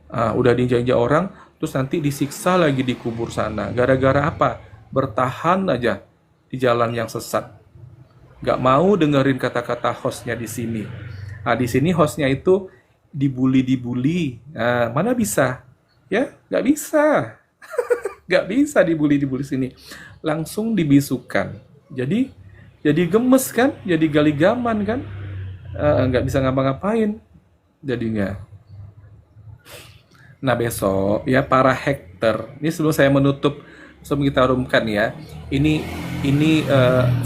Udah diinjak-injak orang, terus nanti disiksa lagi di kubur sana. Gara-gara apa? Bertahan aja di jalan yang sesat. Gak mau dengerin kata-kata hostnya di sini. Di sini hostnya itu dibully. Mana bisa? Ya, gak bisa. Gak bisa dibully sini. Langsung dibisukan. Jadi gemes kan? Jadi galigaman kan? Gak bisa ngapa-ngapain. Jadinya. Nah besok ya para hater. Ini sebelum saya menutup, sebelum kita rumkan ya. Ini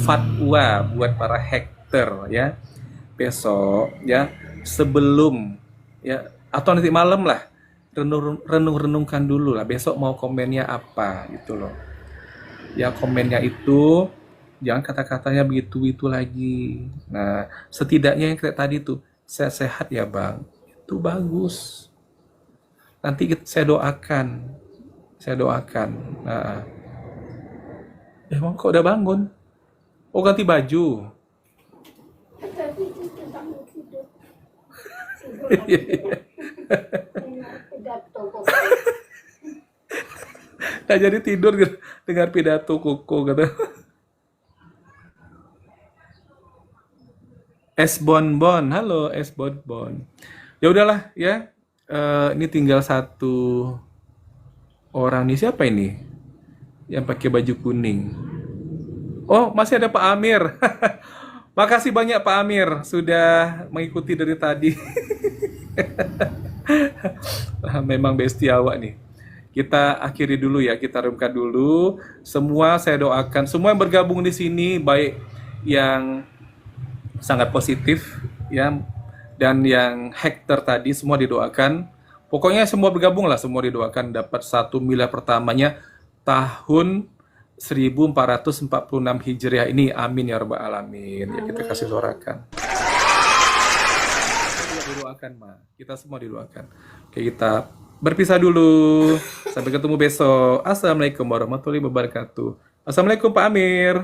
fatwa buat para hater ya. Besok ya sebelum ya atau nanti malam lah. Renungkan dulu lah besok mau komennya apa gitu loh. Ya komennya itu jangan kata-katanya begitu lagi. Nah setidaknya yang kayak tadi tuh sehat ya bang, itu bagus. Nanti saya doakan. Nah, emang kok udah bangun? Oh ganti baju. Tadi itu tentang tidur. Pidato kok. Nah jadi tidur dengar pidato koko kata. Es Bonbon, halo Es Bonbon. Ya udahlah ya. Ini tinggal satu orang nih, siapa ini? Yang pakai baju kuning. Oh, masih ada Pak Amir. Makasih banyak Pak Amir sudah mengikuti dari tadi. Memang bestiawa nih. Kita akhiri dulu ya, kita remkan dulu. Semua saya doakan, semua yang bergabung di sini, baik yang sangat positif ya dan yang hater tadi, semua didoakan. Pokoknya semua bergabung lah, semua didoakan dapat 1 miliar pertamanya tahun 1446 Hijriah ini. Amin ya rabbal alamin. Ya kita kasih suarakan. Didoakan, Ma. Kita semua didoakan. Oke, kita berpisah dulu. Sampai ketemu besok. Assalamualaikum warahmatullahi wabarakatuh. Assalamualaikum Pak Amir.